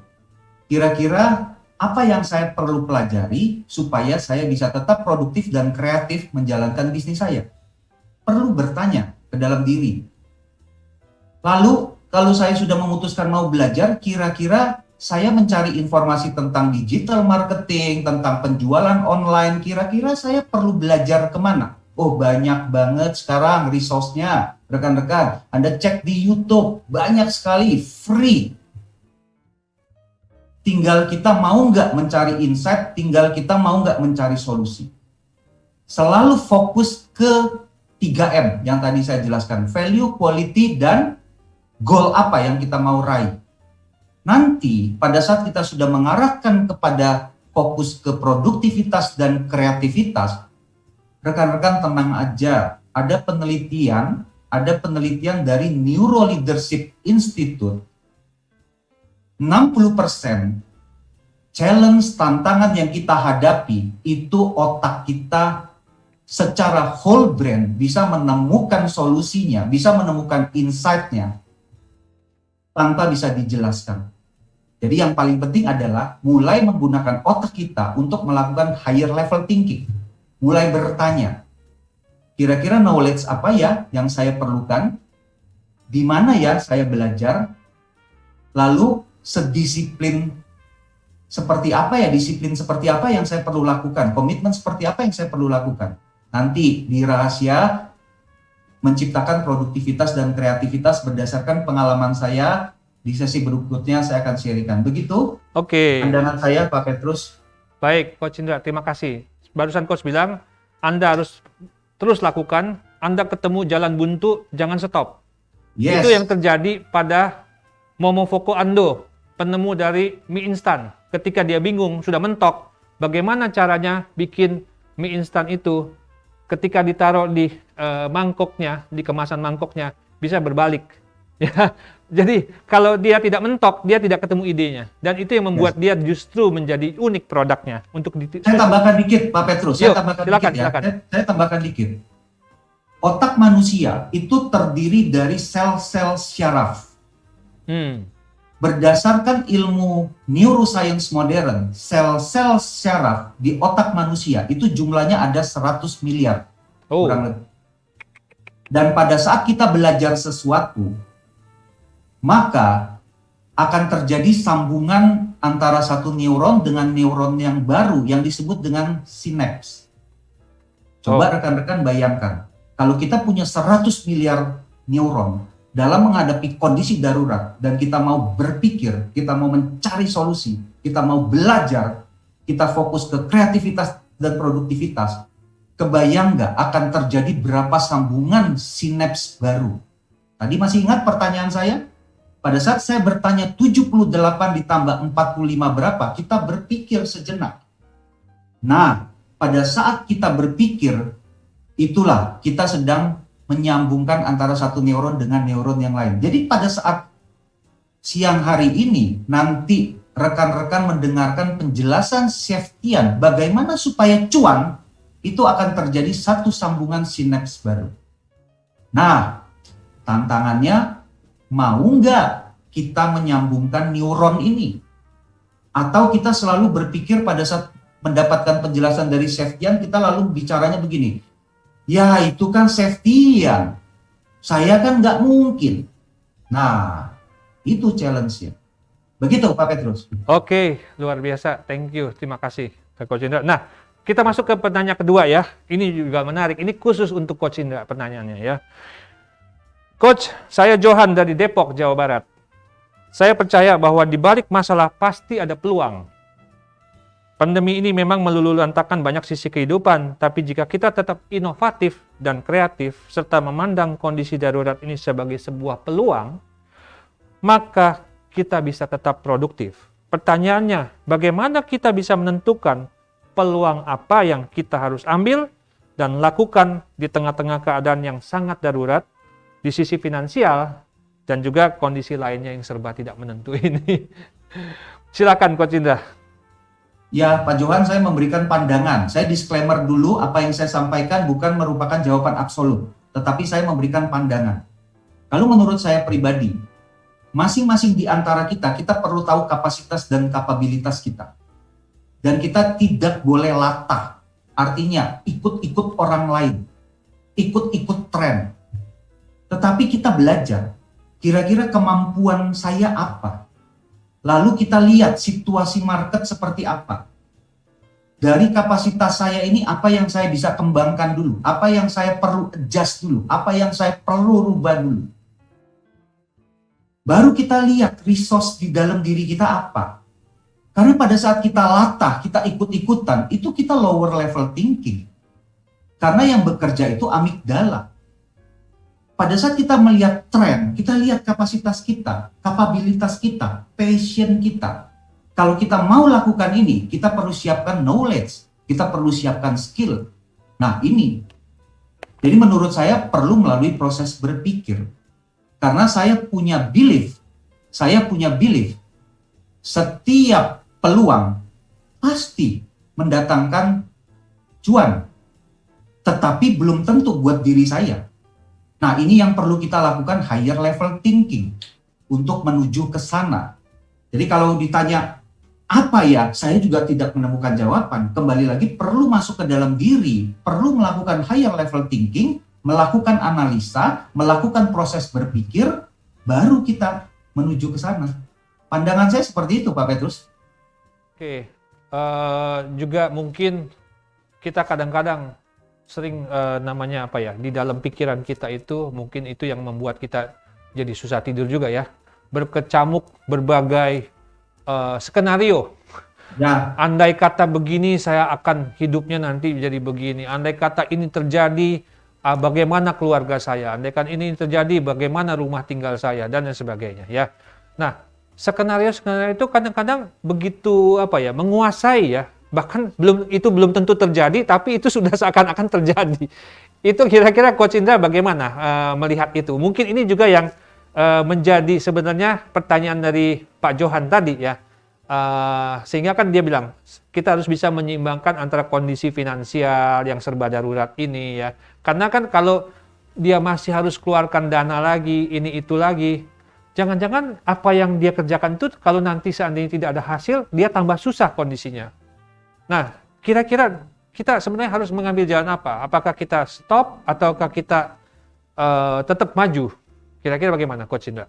B: kira-kira apa yang saya perlu pelajari supaya saya bisa tetap produktif dan kreatif menjalankan bisnis saya? Perlu bertanya ke dalam diri. Lalu, kalau saya sudah memutuskan mau belajar, kira-kira saya mencari informasi tentang digital marketing, tentang penjualan online, kira-kira saya perlu belajar kemana? Oh, banyak banget sekarang resource-nya, rekan-rekan. Anda cek di YouTube, banyak sekali, free. Tinggal kita mau nggak mencari insight, tinggal kita mau nggak mencari solusi. Selalu fokus ke 3M yang tadi saya jelaskan, value, quality, dan goal apa yang kita mau raih. Nanti pada saat kita sudah mengarahkan kepada fokus ke produktivitas dan kreativitas, rekan-rekan tenang aja, ada penelitian dari Neuro Leadership Institute, 60% challenge tantangan yang kita hadapi itu otak kita secara whole brain bisa menemukan solusinya, bisa menemukan insight-nya tanpa bisa dijelaskan. Jadi yang paling penting adalah mulai menggunakan otak kita untuk melakukan higher level thinking. Mulai bertanya, kira-kira knowledge apa ya yang saya perlukan? Di mana ya saya belajar? Lalu disiplin seperti apa yang saya perlu lakukan? Komitmen seperti apa yang saya perlu lakukan? Nanti di rahasia menciptakan produktivitas dan kreativitas berdasarkan pengalaman saya. Di sesi berikutnya saya akan sharingkan. Begitu pandangan saya, Pak Petrus.
A: Baik, Coach Indra, terima kasih. Barusan Coach bilang, Anda harus terus lakukan, Anda ketemu jalan buntu, jangan stop.
B: Yes.
A: Itu yang terjadi pada Momofoko Ando, penemu dari mie instan. Ketika dia bingung, sudah mentok, bagaimana caranya bikin mie instan itu ketika ditaruh di mangkoknya, di kemasan mangkoknya, bisa berbalik. Ya, jadi kalau dia tidak mentok, dia tidak ketemu idenya, dan itu yang membuat dia justru menjadi unik produknya.
B: Saya tambahkan dikit, Pak Petrus. Saya tambahkan dikit. Otak manusia itu terdiri dari sel-sel syaraf. Berdasarkan ilmu neuroscience modern, sel-sel syaraf di otak manusia itu jumlahnya ada 100 miliar. Kurang lebih. Dan pada saat kita belajar sesuatu, maka akan terjadi sambungan antara satu neuron dengan neuron yang baru yang disebut dengan sinaps. Coba rekan-rekan bayangkan, kalau kita punya 100 miliar neuron dalam menghadapi kondisi darurat dan kita mau berpikir, kita mau mencari solusi, kita mau belajar, kita fokus ke kreativitas dan produktivitas, kebayang nggak akan terjadi berapa sambungan sinaps baru? Tadi masih ingat pertanyaan saya? Pada saat saya bertanya 78 ditambah 45 berapa, kita berpikir sejenak. Nah, pada saat kita berpikir, itulah kita sedang menyambungkan antara satu neuron dengan neuron yang lain. Jadi pada saat siang hari ini, nanti rekan-rekan mendengarkan penjelasan Chef-Tian, bagaimana supaya cuan, itu akan terjadi satu sambungan sinaps baru. Nah, tantangannya, mau nggak kita menyambungkan neuron ini? Atau kita selalu berpikir pada saat mendapatkan penjelasan dari Chef-Tian, kita lalu bicaranya begini, ya itu kan Chef-Tian, saya kan nggak mungkin. Nah, itu challenge-nya. Begitu Pak Petrus.
A: Oke, luar biasa, thank you, terima kasih Coach Indra. Nah, kita masuk ke pertanyaan kedua ya, ini juga menarik, ini khusus untuk Coach Indra pertanyaannya ya. Coach, saya Johan dari Depok, Jawa Barat. Saya percaya bahwa di balik masalah pasti ada peluang. Pandemi ini memang meluluhlantakkan banyak sisi kehidupan, tapi jika kita tetap inovatif dan kreatif, serta memandang kondisi darurat ini sebagai sebuah peluang, maka kita bisa tetap produktif. Pertanyaannya, bagaimana kita bisa menentukan peluang apa yang kita harus ambil dan lakukan di tengah-tengah keadaan yang sangat darurat, di sisi finansial, dan juga kondisi lainnya yang serba tidak menentu ini. Silakan Coach Indra.
B: Ya, Pak Johan, saya memberikan pandangan. Saya disclaimer dulu, apa yang saya sampaikan bukan merupakan jawaban absolut, tetapi saya memberikan pandangan. Kalau menurut saya pribadi, masing-masing di antara kita perlu tahu kapasitas dan kapabilitas kita. Dan kita tidak boleh latah, artinya ikut-ikut orang lain, ikut-ikut tren. Tetapi kita belajar, kira-kira kemampuan saya apa? Lalu kita lihat situasi market seperti apa. Dari kapasitas saya ini, apa yang saya bisa kembangkan dulu, apa yang saya perlu adjust dulu, apa yang saya perlu rubah dulu. Baru kita lihat resource di dalam diri kita apa. Karena pada saat kita latah, kita ikut-ikutan, itu kita lower level thinking. Karena yang bekerja itu amigdala. Pada saat kita melihat tren, kita lihat kapasitas kita, kapabilitas kita, passion kita. Kalau kita mau lakukan ini, kita perlu siapkan knowledge, kita perlu siapkan skill. Nah ini, jadi menurut saya perlu melalui proses berpikir. Karena saya punya belief, setiap peluang pasti mendatangkan cuan. Tetapi belum tentu buat diri saya. Nah, ini yang perlu kita lakukan higher level thinking untuk menuju ke sana. Jadi kalau ditanya apa ya, saya juga tidak menemukan jawaban. Kembali lagi perlu masuk ke dalam diri, perlu melakukan higher level thinking, melakukan analisa, melakukan proses berpikir, baru kita menuju ke sana. Pandangan saya seperti itu, Pak Petrus.
A: Oke, juga mungkin kita kadang-kadang sering namanya apa ya, di dalam pikiran kita itu mungkin itu yang membuat kita jadi susah tidur juga ya, berkecamuk berbagai skenario.
B: Ya.
A: Andai kata begini saya akan hidupnya nanti jadi begini, andai kata ini terjadi bagaimana keluarga saya, andai kan ini terjadi bagaimana rumah tinggal saya dan lain sebagainya ya. Nah, skenario itu kadang-kadang begitu apa ya, menguasai ya. Bahkan belum tentu terjadi, tapi itu sudah seakan-akan terjadi. Itu kira-kira Coach Indra bagaimana melihat itu? Mungkin ini juga yang menjadi sebenarnya pertanyaan dari Pak Johan tadi ya. Sehingga kan dia bilang, kita harus bisa menyeimbangkan antara kondisi finansial yang serba darurat ini ya. Karena kan kalau dia masih harus keluarkan dana lagi, ini itu lagi, jangan-jangan apa yang dia kerjakan itu kalau nanti seandainya tidak ada hasil, dia tambah susah kondisinya. Nah, kira-kira kita sebenarnya harus mengambil jalan apa? Apakah kita stop ataukah kita tetap maju? Kira-kira bagaimana, Coach Indra?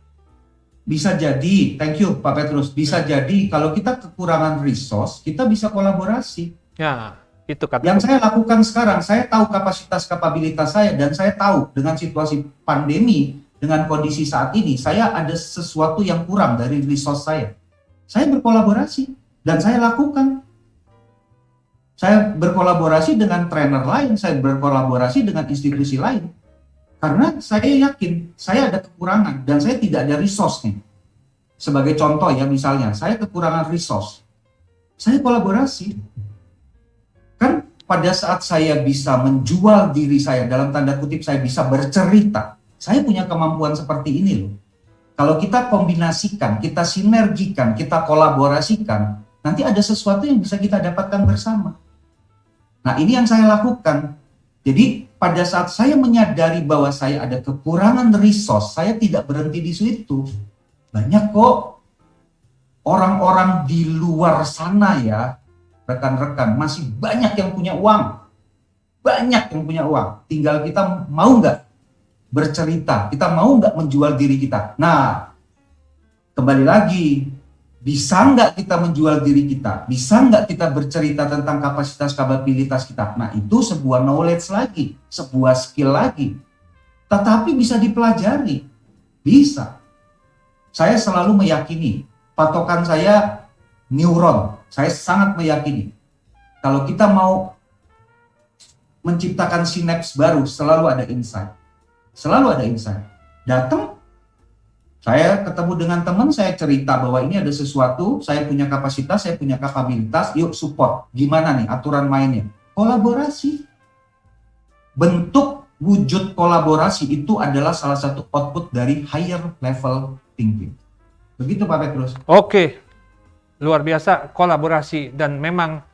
B: Bisa jadi, thank you Pak Petrus, bisa jadi kalau kita kekurangan resource, kita bisa kolaborasi.
A: Ya, itu kata.
B: Yang saya lakukan sekarang, saya tahu kapasitas kapabilitas saya, dan saya tahu dengan situasi pandemi, dengan kondisi saat ini, saya ada sesuatu yang kurang dari resource saya. Saya berkolaborasi, dan saya lakukan. Saya berkolaborasi dengan trainer lain, saya berkolaborasi dengan institusi lain. Karena saya yakin, saya ada kekurangan dan saya tidak ada resource nih. Sebagai contoh ya misalnya, saya kekurangan resource. Saya kolaborasi. Kan pada saat saya bisa menjual diri saya, dalam tanda kutip saya bisa bercerita, saya punya kemampuan seperti ini loh. Kalau kita kombinasikan, kita sinergikan, kita kolaborasikan, nanti ada sesuatu yang bisa kita dapatkan bersama. Nah, ini yang saya lakukan. Jadi, pada saat saya menyadari bahwa saya ada kekurangan resource, saya tidak berhenti di situ. Banyak kok orang-orang di luar sana ya, rekan-rekan, masih banyak yang punya uang. Banyak yang punya uang. Tinggal kita mau nggak bercerita, kita mau nggak menjual diri kita. Nah, kembali lagi, bisa nggak kita menjual diri kita? Bisa nggak kita bercerita tentang kapasitas kapabilitas kita? Nah, itu sebuah knowledge lagi, sebuah skill lagi. Tetapi bisa dipelajari. Bisa. Saya selalu meyakini, patokan saya neuron. Saya sangat meyakini. Kalau kita mau menciptakan sinaps baru, selalu ada insight. Selalu ada insight. Datang, saya ketemu dengan teman, saya cerita bahwa ini ada sesuatu, saya punya kapasitas, saya punya kapabilitas, yuk support. Gimana nih aturan mainnya? Kolaborasi. Bentuk wujud kolaborasi itu adalah salah satu output dari higher level thinking. Begitu Pak Petrus.
A: Oke. luar biasa kolaborasi, dan memang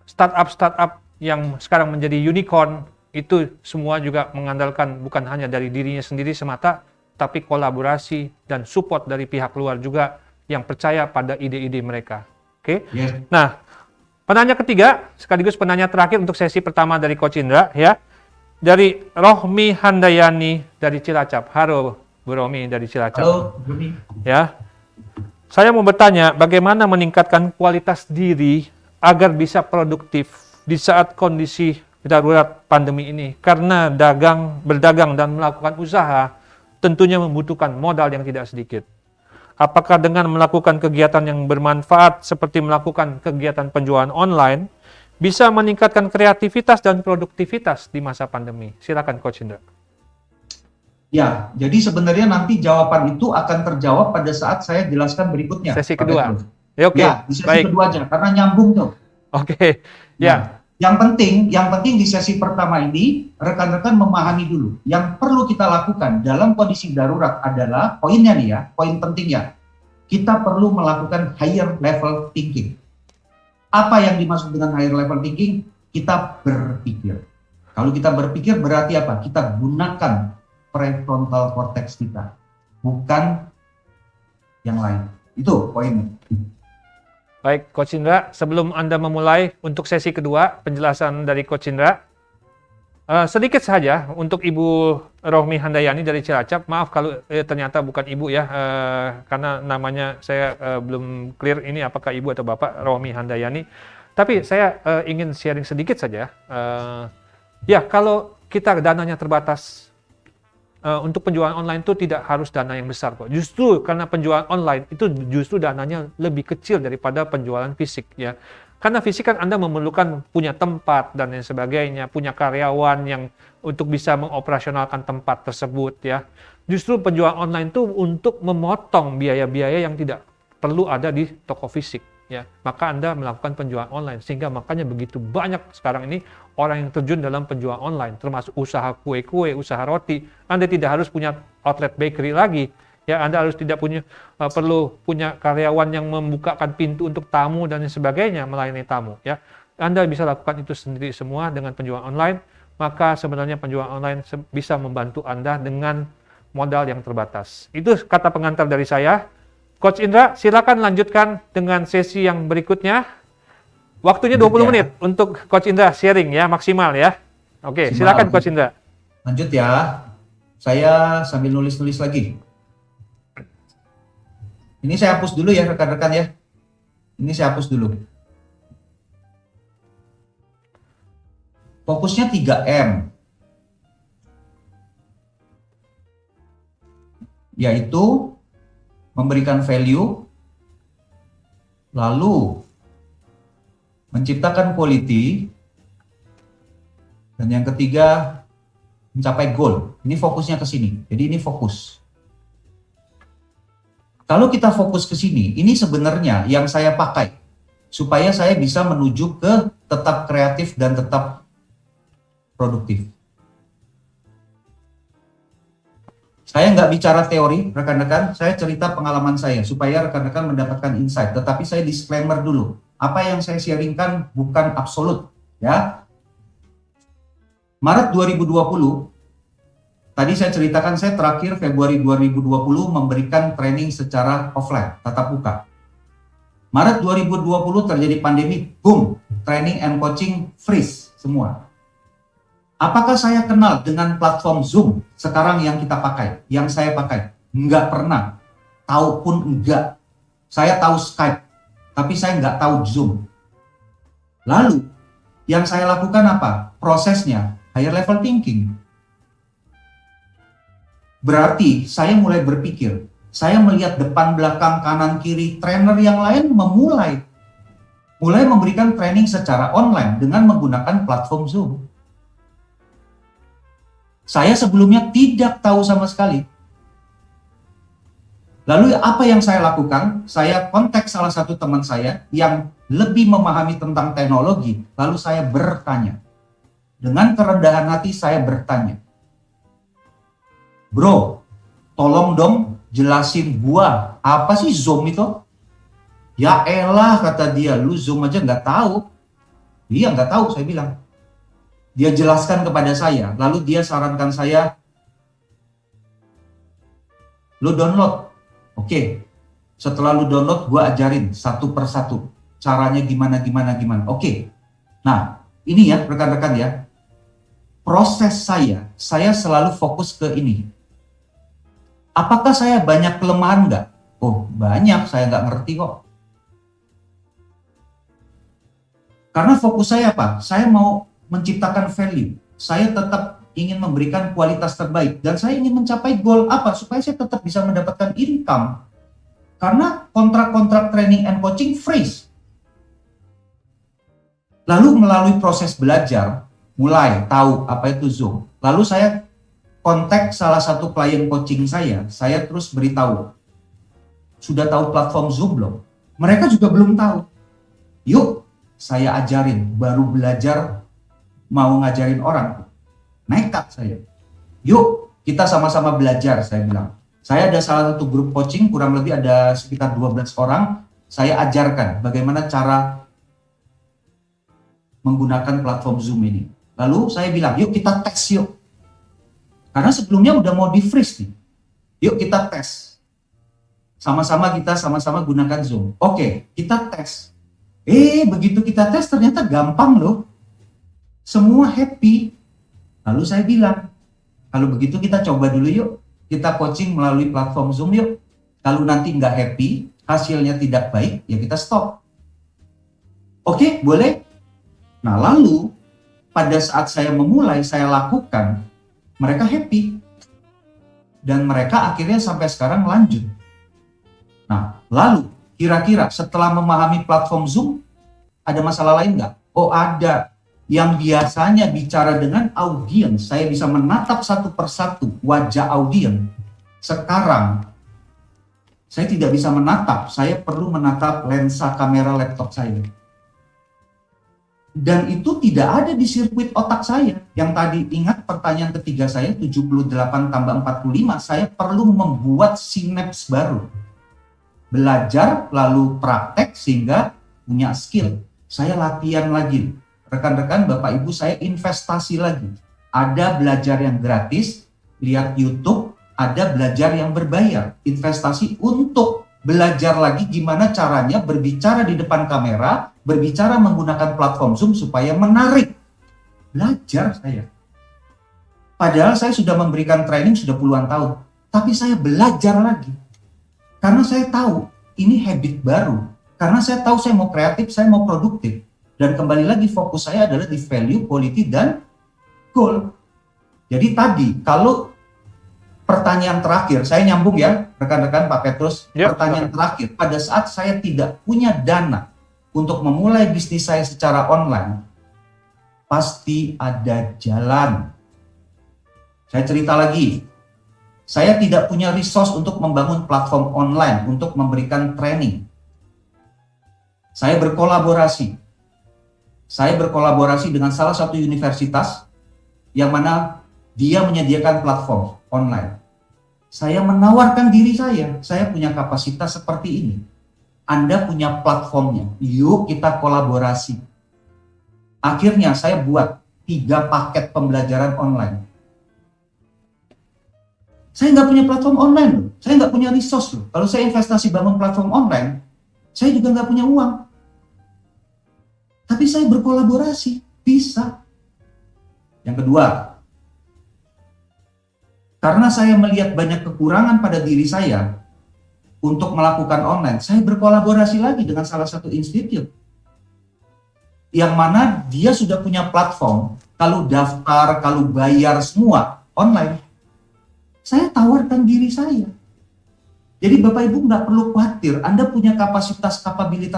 A: startup yang sekarang menjadi unicorn itu semua juga mengandalkan bukan hanya dari dirinya sendiri semata, tapi kolaborasi dan support dari pihak luar juga yang percaya pada ide-ide mereka. Oke.
B: Yes.
A: Nah, penanya ketiga sekaligus penanya terakhir untuk sesi pertama dari Coach Indra ya. Dari Rohmi Handayani dari Cilacap. Halo Bu Rohmi dari Cilacap.
B: Halo, Rohmi.
A: Ya. Saya mau bertanya bagaimana meningkatkan kualitas diri agar bisa produktif di saat kondisi darurat pandemi ini. Karena berdagang dan melakukan usaha tentunya membutuhkan modal yang tidak sedikit. Apakah dengan melakukan kegiatan yang bermanfaat seperti melakukan kegiatan penjualan online bisa meningkatkan kreativitas dan produktivitas di masa pandemi? Silakan Coach Indra.
B: Ya, jadi sebenarnya nanti jawaban itu akan terjawab pada saat saya jelaskan berikutnya.
A: Sesi
B: Pak
A: kedua.
B: Petrus.
A: Ya, oke.
B: Ya, di sesi
A: Baik.
B: kedua aja, karena nyambung tuh.
A: Oke. Ya.
B: Yang penting di sesi pertama ini, rekan-rekan memahami dulu. Yang perlu kita lakukan dalam kondisi darurat adalah, poinnya nih ya, poin pentingnya. Kita perlu melakukan higher level thinking. Apa yang dimaksud dengan higher level thinking? Kita berpikir. Kalau kita berpikir berarti apa? Kita gunakan prefrontal cortex kita, bukan yang lain. Itu poinnya.
A: Baik, Coach Indra, sebelum Anda memulai untuk sesi kedua penjelasan dari Coach Indra, sedikit saja untuk Ibu Rohmi Handayani dari Cilacap. Maaf kalau ternyata bukan Ibu ya, karena namanya saya belum clear ini apakah Ibu atau Bapak Rohmi Handayani. Tapi saya ingin sharing sedikit saja. Ya, kalau kita dananya terbatas, untuk penjualan online itu tidak harus dana yang besar kok. Justru karena penjualan online itu justru dananya lebih kecil daripada penjualan fisik ya. Karena fisik kan Anda memerlukan punya tempat dan lain sebagainya, punya karyawan yang untuk bisa mengoperasionalkan tempat tersebut ya. Justru penjualan online itu untuk memotong biaya-biaya yang tidak perlu ada di toko fisik ya. Maka Anda melakukan penjualan online sehingga makanya begitu banyak sekarang ini orang yang terjun dalam penjualan online, termasuk usaha kue-kue, usaha roti. Anda tidak harus punya outlet bakery lagi. Ya, Anda harus tidak perlu punya karyawan yang membukakan pintu untuk tamu dan sebagainya, melayani tamu. Ya, Anda bisa lakukan itu sendiri semua dengan penjualan online. Maka sebenarnya penjualan online bisa membantu Anda dengan modal yang terbatas. Itu kata pengantar dari saya. Coach Indra, silakan lanjutkan dengan sesi yang berikutnya. Waktunya 20 menit untuk Coach Indra sharing ya, maksimal ya. Oke, silakan Coach Indra.
B: Lanjut ya. Saya sambil nulis-nulis lagi. Ini saya hapus dulu ya rekan-rekan ya. Ini saya hapus dulu. Fokusnya 3M. Yaitu memberikan value, lalu menciptakan quality, dan yang ketiga mencapai goal. Ini fokusnya ke sini. Jadi ini fokus. Kalau kita fokus ke sini, ini sebenarnya yang saya pakai supaya saya bisa menuju ke tetap kreatif dan tetap produktif. Saya nggak bicara teori, rekan-rekan, saya cerita pengalaman saya supaya rekan-rekan mendapatkan insight. Tetapi saya disclaimer dulu, apa yang saya sharingkan bukan absolut, ya. Maret 2020, tadi saya ceritakan saya terakhir Februari 2020 memberikan training secara offline, tatap muka. Maret 2020 terjadi pandemi, boom, training and coaching freeze semua. Apakah saya kenal dengan platform Zoom sekarang yang kita pakai, yang saya pakai? Enggak pernah, tahu pun enggak. Saya tahu Skype, tapi saya enggak tahu Zoom. Lalu, yang saya lakukan apa? Prosesnya, higher level thinking. Berarti saya mulai berpikir, saya melihat depan, belakang, kanan, kiri, trainer yang lain mulai memberikan training secara online dengan menggunakan platform Zoom. Saya sebelumnya tidak tahu sama sekali. Lalu apa yang saya lakukan? Saya kontak salah satu teman saya yang lebih memahami tentang teknologi, lalu saya bertanya. Dengan kerendahan hati saya bertanya, "Bro, tolong dong jelasin gua, apa sih Zoom itu?" Ya elah, kata dia, lu Zoom aja nggak tahu. Iya nggak tahu, saya bilang. Dia jelaskan kepada saya, lalu dia sarankan saya, lu download. Oke, setelah lu download, gue ajarin satu persatu. Caranya gimana. Oke, nah ini ya rekan-rekan ya. Proses saya selalu fokus ke ini. Apakah saya banyak kelemahan nggak? Oh banyak, saya nggak ngerti kok. Karena fokus saya apa? Saya mau menciptakan value. Saya tetap ingin memberikan kualitas terbaik. Dan saya ingin mencapai goal apa? Supaya saya tetap bisa mendapatkan income. Karena kontrak-kontrak training and coaching freeze. Lalu melalui proses belajar, mulai tahu apa itu Zoom. Lalu saya kontak salah satu klien coaching saya terus beritahu. Sudah tahu platform Zoom belum? Mereka juga belum tahu. Yuk, saya ajarin, baru belajar mau ngajarin orang. Nekat saya. Yuk, kita sama-sama belajar, saya bilang. Saya ada salah satu grup coaching, kurang lebih ada sekitar 12 orang. Saya ajarkan bagaimana cara menggunakan platform Zoom ini. Lalu saya bilang, yuk kita tes yuk. Karena sebelumnya udah mau di-freeze nih. Yuk kita tes. Sama-sama gunakan Zoom. Oke, kita tes. Begitu kita tes ternyata gampang loh. Semua happy. Lalu saya bilang, kalau begitu kita coba dulu yuk. Kita coaching melalui platform Zoom yuk. Kalau nanti nggak happy, hasilnya tidak baik, ya kita stop. Oke, boleh? Nah lalu, pada saat saya memulai, saya lakukan, mereka happy. Dan mereka akhirnya sampai sekarang lanjut. Nah, lalu kira-kira setelah memahami platform Zoom, ada masalah lain nggak? Oh ada. Yang biasanya bicara dengan audiens, saya bisa menatap satu persatu wajah audiens. Sekarang, saya tidak bisa menatap, saya perlu menatap lensa kamera laptop saya. Dan itu tidak ada di sirkuit otak saya. Yang tadi ingat pertanyaan ketiga saya, 78 tambah 45, saya perlu membuat sinaps baru. Belajar lalu praktek sehingga punya skill. Saya latihan lagi. Rekan-rekan, Bapak Ibu, saya investasi lagi. Ada belajar yang gratis, lihat YouTube, ada belajar yang berbayar. Investasi untuk belajar lagi gimana caranya berbicara di depan kamera, berbicara menggunakan platform Zoom supaya menarik. Belajar saya. Padahal saya sudah memberikan training sudah puluhan tahun. Tapi saya belajar lagi. Karena saya tahu ini habit baru. Karena saya tahu saya mau kreatif, saya mau produktif. Dan kembali lagi fokus saya adalah di value, quality, dan goal. Jadi tadi kalau pertanyaan terakhir, saya nyambung ya rekan-rekan Pak Petrus. Pertanyaan terakhir, pada saat saya tidak punya dana untuk memulai bisnis saya secara online, pasti ada jalan. Saya cerita lagi, saya tidak punya resource untuk membangun platform online, untuk memberikan training. Saya berkolaborasi dengan salah satu universitas yang mana dia menyediakan platform online. Saya menawarkan diri saya punya kapasitas seperti ini. Anda punya platformnya, yuk kita kolaborasi. Akhirnya saya buat 3 paket pembelajaran online. Saya nggak punya platform online loh, saya nggak punya resource loh. Kalau saya investasi bangun platform online, saya juga nggak punya uang. Tapi saya berkolaborasi, bisa. Yang kedua, karena saya melihat banyak kekurangan pada diri saya untuk melakukan online, saya berkolaborasi lagi dengan salah satu institut. Yang mana dia sudah punya platform, kalau daftar, kalau bayar semua online. Saya tawarkan diri saya. Jadi Bapak Ibu nggak perlu khawatir, Anda punya kapasitas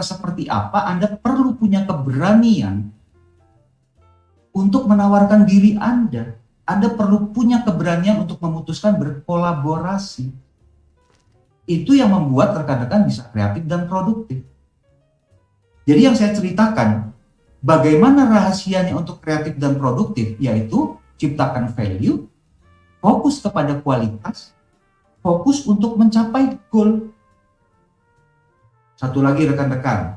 B: seperti apa, Anda perlu punya keberanian untuk menawarkan diri Anda. Anda perlu punya keberanian untuk memutuskan berkolaborasi. Itu yang membuat rekan-rekan bisa kreatif dan produktif. Jadi yang saya ceritakan, bagaimana rahasianya untuk kreatif dan produktif, yaitu ciptakan value, fokus kepada kualitas, fokus untuk mencapai goal. Satu lagi rekan-rekan,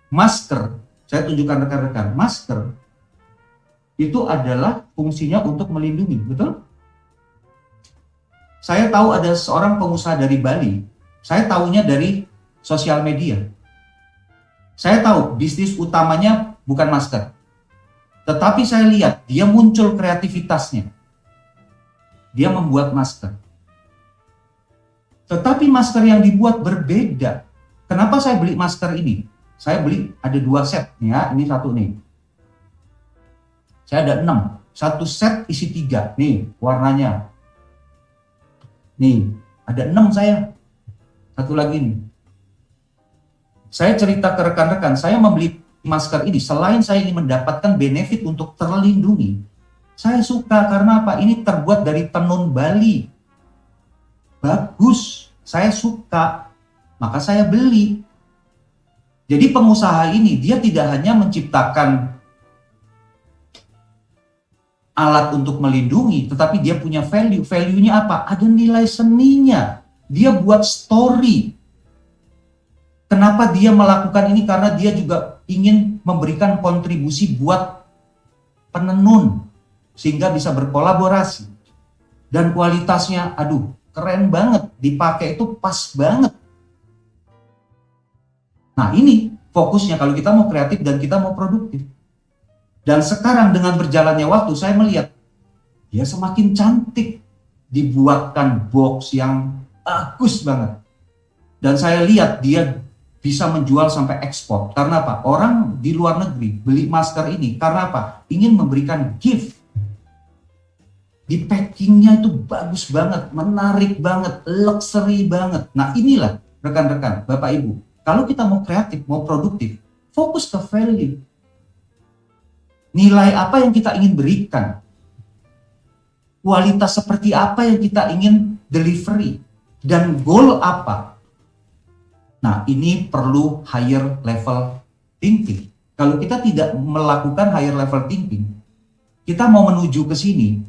B: masker, saya tunjukkan rekan-rekan, masker itu adalah fungsinya untuk melindungi, betul? Saya tahu ada seorang pengusaha dari Bali, saya tahunya dari sosial media. Saya tahu bisnis utamanya bukan masker. Tetapi saya lihat dia muncul kreativitasnya. Dia membuat masker. Tetapi masker yang dibuat berbeda. Kenapa saya beli masker ini? Saya beli ada 2 set, ya, ini satu nih. Saya ada 6. Satu set isi 3, nih warnanya. Nih, ada 6 saya. Satu lagi nih. Saya cerita ke rekan-rekan, saya membeli masker ini selain saya ingin mendapatkan benefit untuk terlindungi. Saya suka karena apa? Ini terbuat dari tenun Bali. Bagus, saya suka. Maka saya beli. Jadi pengusaha ini dia tidak hanya menciptakan alat untuk melindungi, tetapi dia punya value. Value-nya apa? Ada nilai seninya. Dia buat story. Kenapa dia melakukan ini? Karena dia juga ingin memberikan kontribusi buat penenun, sehingga bisa berkolaborasi. Dan kualitasnya, aduh, keren banget. Dipakai itu pas banget. Nah ini fokusnya kalau kita mau kreatif dan kita mau produktif. Dan sekarang dengan berjalannya waktu saya melihat dia semakin cantik, dibuatkan box yang bagus banget. Dan saya lihat dia bisa menjual sampai ekspor. Karena apa? Orang di luar negeri beli masker ini karena apa? Ingin memberikan gift. Di packingnya itu bagus banget, menarik banget, luxury banget. Nah inilah rekan-rekan, Bapak Ibu. Kalau kita mau kreatif, mau produktif, fokus ke value. Nilai apa yang kita ingin berikan? Kualitas seperti apa yang kita ingin delivery? Dan goal apa? Nah, ini perlu higher level thinking. Kalau kita tidak melakukan higher level thinking, kita mau menuju ke sini,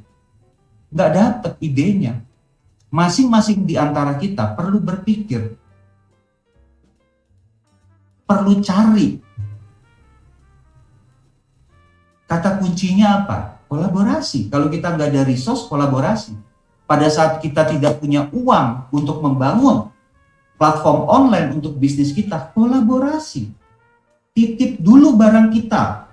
B: nggak dapat idenya. Masing-masing di antara kita perlu berpikir, perlu cari. Kata kuncinya apa? Kolaborasi. Kalau kita nggak ada resource, kolaborasi. Pada saat kita tidak punya uang untuk membangun platform online untuk bisnis kita, kolaborasi. Titip dulu barang kita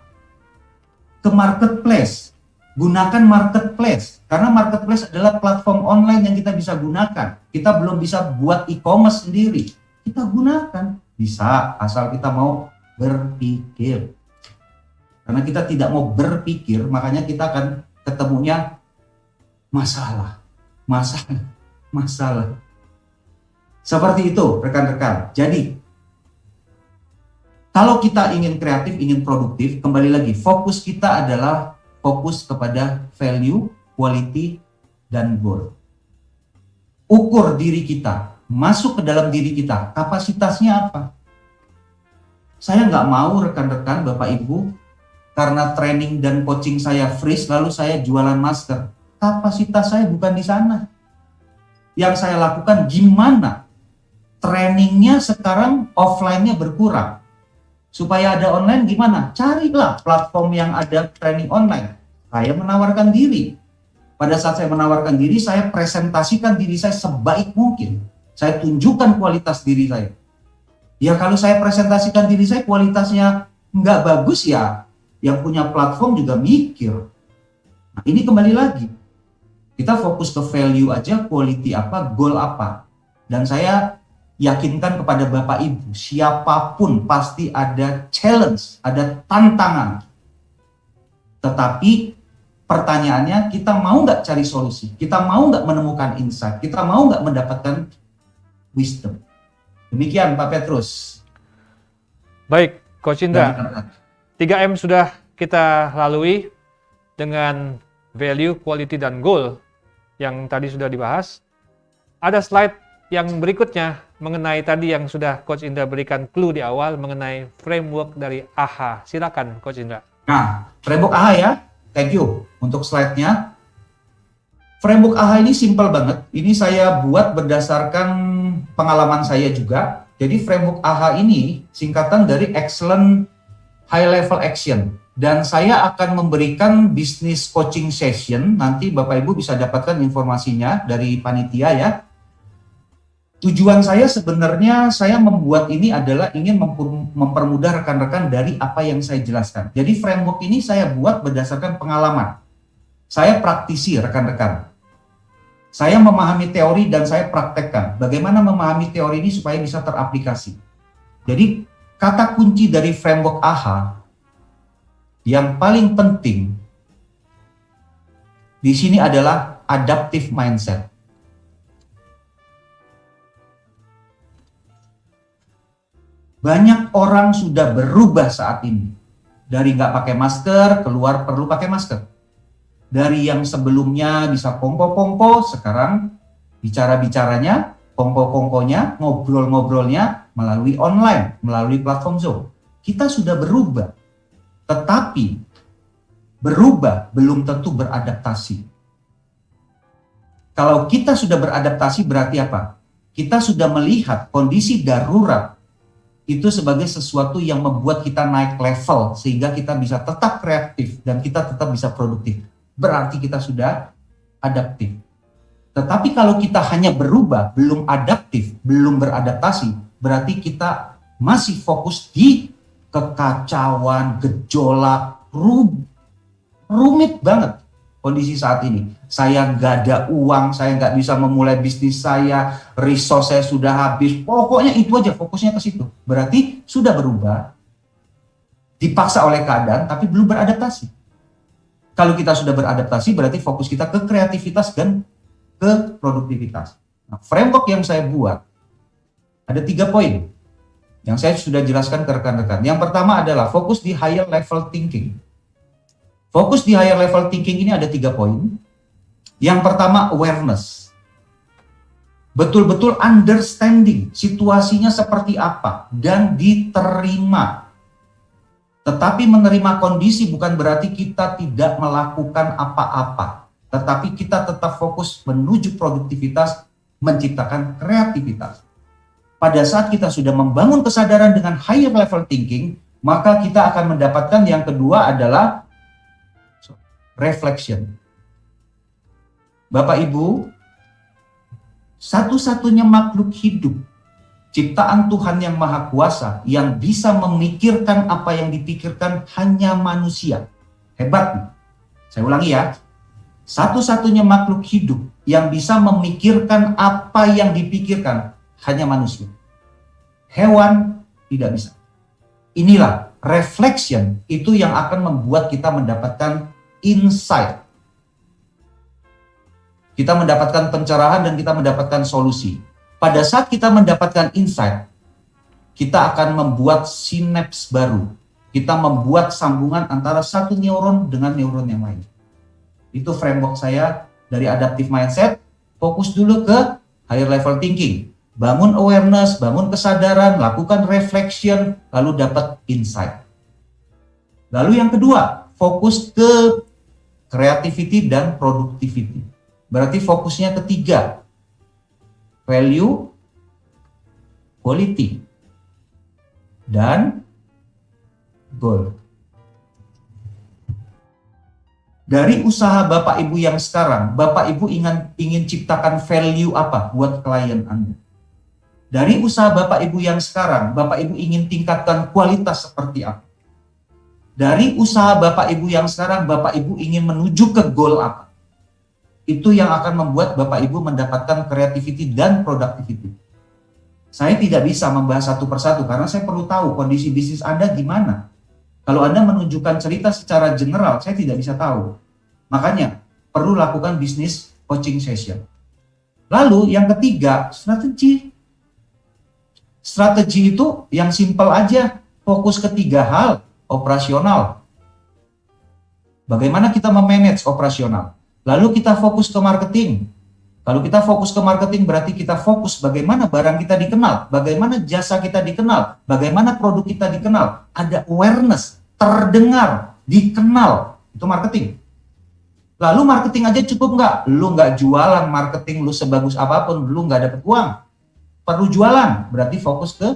B: ke marketplace. Gunakan marketplace. Karena marketplace adalah platform online yang kita bisa gunakan. Kita belum bisa buat e-commerce sendiri. Kita gunakan. Bisa, asal kita mau berpikir. Karena kita tidak mau berpikir, makanya kita akan ketemunya masalah. Seperti itu, rekan-rekan. Jadi, kalau kita ingin kreatif, ingin produktif, kembali lagi, fokus kita adalah fokus kepada value, quality, dan goal. Ukur diri kita, masuk ke dalam diri kita, kapasitasnya apa? Saya nggak mau rekan-rekan, Bapak Ibu, karena training dan coaching saya freeze, lalu saya jualan masker. Kapasitas saya bukan di sana. Yang saya lakukan gimana? Trainingnya sekarang offline-nya berkurang. Supaya ada online gimana? Carilah platform yang ada training online. Saya menawarkan diri. Pada saat saya menawarkan diri, saya presentasikan diri saya sebaik mungkin. Saya tunjukkan kualitas diri saya. Ya kalau saya presentasikan diri saya kualitasnya nggak bagus ya, yang punya platform juga mikir. Nah, ini kembali lagi. Kita fokus ke value aja, quality apa, goal apa. Dan saya yakinkan kepada Bapak Ibu, siapapun pasti ada challenge, ada tantangan. Tetapi pertanyaannya, kita mau nggak cari solusi? Kita mau nggak menemukan insight? Kita mau nggak mendapatkan wisdom? Demikian Pak Petrus.
A: Baik, Coach Indra. 3M sudah kita lalui dengan value, quality, dan goal yang tadi sudah dibahas. Ada slide yang berikutnya mengenai tadi yang sudah Coach Indra berikan clue di awal mengenai framework dari AHA. Silakan Coach Indra.
B: Nah, framework AHA ya, thank you untuk slide-nya. Framework AHA ini simple banget. Ini saya buat berdasarkan pengalaman saya juga. Jadi framework AHA ini singkatan dari Excellent High Level Action. Dan saya akan memberikan business coaching session, nanti Bapak Ibu bisa dapatkan informasinya dari panitia ya. Tujuan saya sebenarnya saya membuat ini adalah ingin mempermudah rekan-rekan dari apa yang saya jelaskan. Jadi framework ini saya buat berdasarkan pengalaman. Saya praktisi rekan-rekan. Saya memahami teori dan saya praktekkan. Bagaimana memahami teori ini supaya bisa teraplikasi. Jadi kata kunci dari framework AHA yang paling penting di sini adalah adaptive mindset. Banyak orang sudah berubah saat ini. Dari nggak pakai masker, keluar perlu pakai masker. Dari yang sebelumnya bisa kongko-kongko, sekarang bicara-bicaranya, kongko-kongkonya, ngobrol-ngobrolnya melalui online, melalui platform Zoom. Kita sudah berubah. Tetapi berubah belum tentu beradaptasi. Kalau kita sudah beradaptasi berarti apa? Kita sudah melihat kondisi darurat itu sebagai sesuatu yang membuat kita naik level sehingga kita bisa tetap kreatif dan kita tetap bisa produktif. Berarti kita sudah adaptif. Tetapi kalau kita hanya berubah, belum adaptif, belum beradaptasi, berarti kita masih fokus di kekacauan, gejolak, rumit banget kondisi saat ini. Saya nggak ada uang, saya nggak bisa memulai bisnis saya, resource saya sudah habis. Pokoknya itu aja, fokusnya ke situ. Berarti sudah berubah, dipaksa oleh keadaan, tapi belum beradaptasi. Kalau kita sudah beradaptasi, berarti fokus kita ke kreativitas dan ke produktivitas. Nah, framework yang saya buat, ada 3 poin yang saya sudah jelaskan ke rekan-rekan. Yang pertama adalah fokus di higher level thinking. Fokus di higher level thinking ini ada 3 poin. Yang pertama awareness. Betul-betul understanding situasinya seperti apa dan diterima. Tetapi menerima kondisi bukan berarti kita tidak melakukan apa-apa. Tetapi kita tetap fokus menuju produktivitas, menciptakan kreativitas. Pada saat kita sudah membangun kesadaran dengan higher level thinking, maka kita akan mendapatkan yang kedua adalah reflection. Bapak Ibu, satu-satunya makhluk hidup, ciptaan Tuhan yang Maha Kuasa, yang bisa memikirkan apa yang dipikirkan hanya manusia. Hebat. Saya ulangi ya. Satu-satunya makhluk hidup yang bisa memikirkan apa yang dipikirkan hanya manusia. Hewan tidak bisa. Inilah reflection, itu yang akan membuat kita mendapatkan insight. Kita mendapatkan pencerahan dan kita mendapatkan solusi. Pada saat kita mendapatkan insight, kita akan membuat sinaps baru. Kita membuat sambungan antara satu neuron dengan neuron yang lain. Itu framework saya dari adaptive mindset. Fokus dulu ke higher level thinking. Bangun awareness, bangun kesadaran, lakukan reflection, lalu dapat insight. Lalu yang kedua, fokus ke creativity dan productivity. Berarti fokusnya ketiga, value, quality, dan goal. Dari usaha Bapak Ibu yang sekarang, Bapak Ibu ingin ciptakan value apa buat klien Anda? Dari usaha Bapak Ibu yang sekarang, Bapak Ibu ingin tingkatkan kualitas seperti apa? Dari usaha Bapak Ibu yang sekarang, Bapak Ibu ingin menuju ke goal apa? Itu yang akan membuat Bapak Ibu mendapatkan creativity dan productivity. Saya tidak bisa membahas satu persatu karena saya perlu tahu kondisi bisnis Anda gimana. Kalau Anda menunjukkan cerita secara general, saya tidak bisa tahu. Makanya, perlu lakukan bisnis coaching session. Lalu, yang ketiga, strategi. Strategi itu yang simpel aja, fokus ke 3 hal, operasional. Bagaimana kita memanage operasional? Lalu kita fokus ke marketing. Kalau kita fokus ke marketing berarti kita fokus bagaimana barang kita dikenal, bagaimana jasa kita dikenal, bagaimana produk kita dikenal. Ada awareness, terdengar, dikenal. Itu marketing. Lalu marketing aja cukup nggak? Lu nggak jualan marketing lu sebagus apapun, lu nggak dapat uang. perlu jualan, berarti fokus ke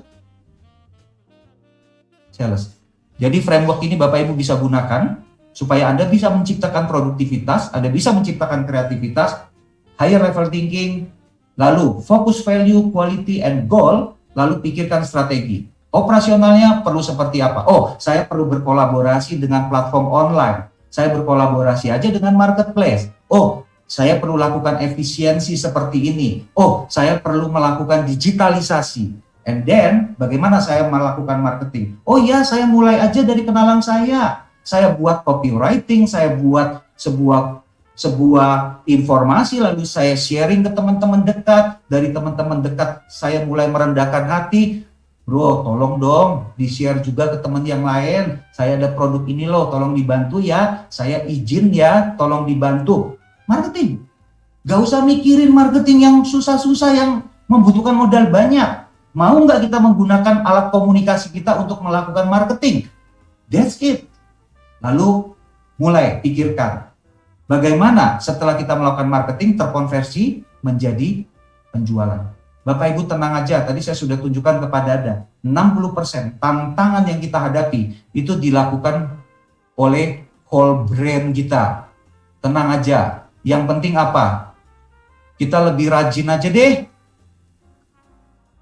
B: sales. Jadi framework ini Bapak Ibu bisa gunakan supaya Anda bisa menciptakan produktivitas, Anda bisa menciptakan kreativitas, higher level thinking, lalu fokus value, quality, and goal, lalu pikirkan strategi. Operasionalnya perlu seperti apa? Oh, saya perlu berkolaborasi dengan platform online. Saya berkolaborasi aja dengan marketplace. Oh, saya perlu lakukan efisiensi seperti ini. Oh, saya perlu melakukan digitalisasi. And then, bagaimana saya melakukan marketing? Oh ya, saya mulai aja dari kenalan saya. Saya buat copywriting, saya buat sebuah informasi, lalu saya sharing ke teman-teman dekat. Dari teman-teman dekat, saya mulai merendahkan hati. Bro, tolong dong di-share juga ke teman yang lain. Saya ada produk ini loh, tolong dibantu ya. Saya izin ya, tolong dibantu. Marketing. Gak usah mikirin marketing yang susah-susah, yang membutuhkan modal banyak. Mau nggak kita menggunakan alat komunikasi kita untuk melakukan marketing? That's it. Lalu mulai pikirkan. Bagaimana setelah kita melakukan marketing terkonversi menjadi penjualan. Bapak Ibu tenang aja, tadi saya sudah tunjukkan kepada Anda, 60% tantangan yang kita hadapi itu dilakukan oleh whole brand kita. Tenang aja, yang penting apa? Kita lebih rajin aja deh.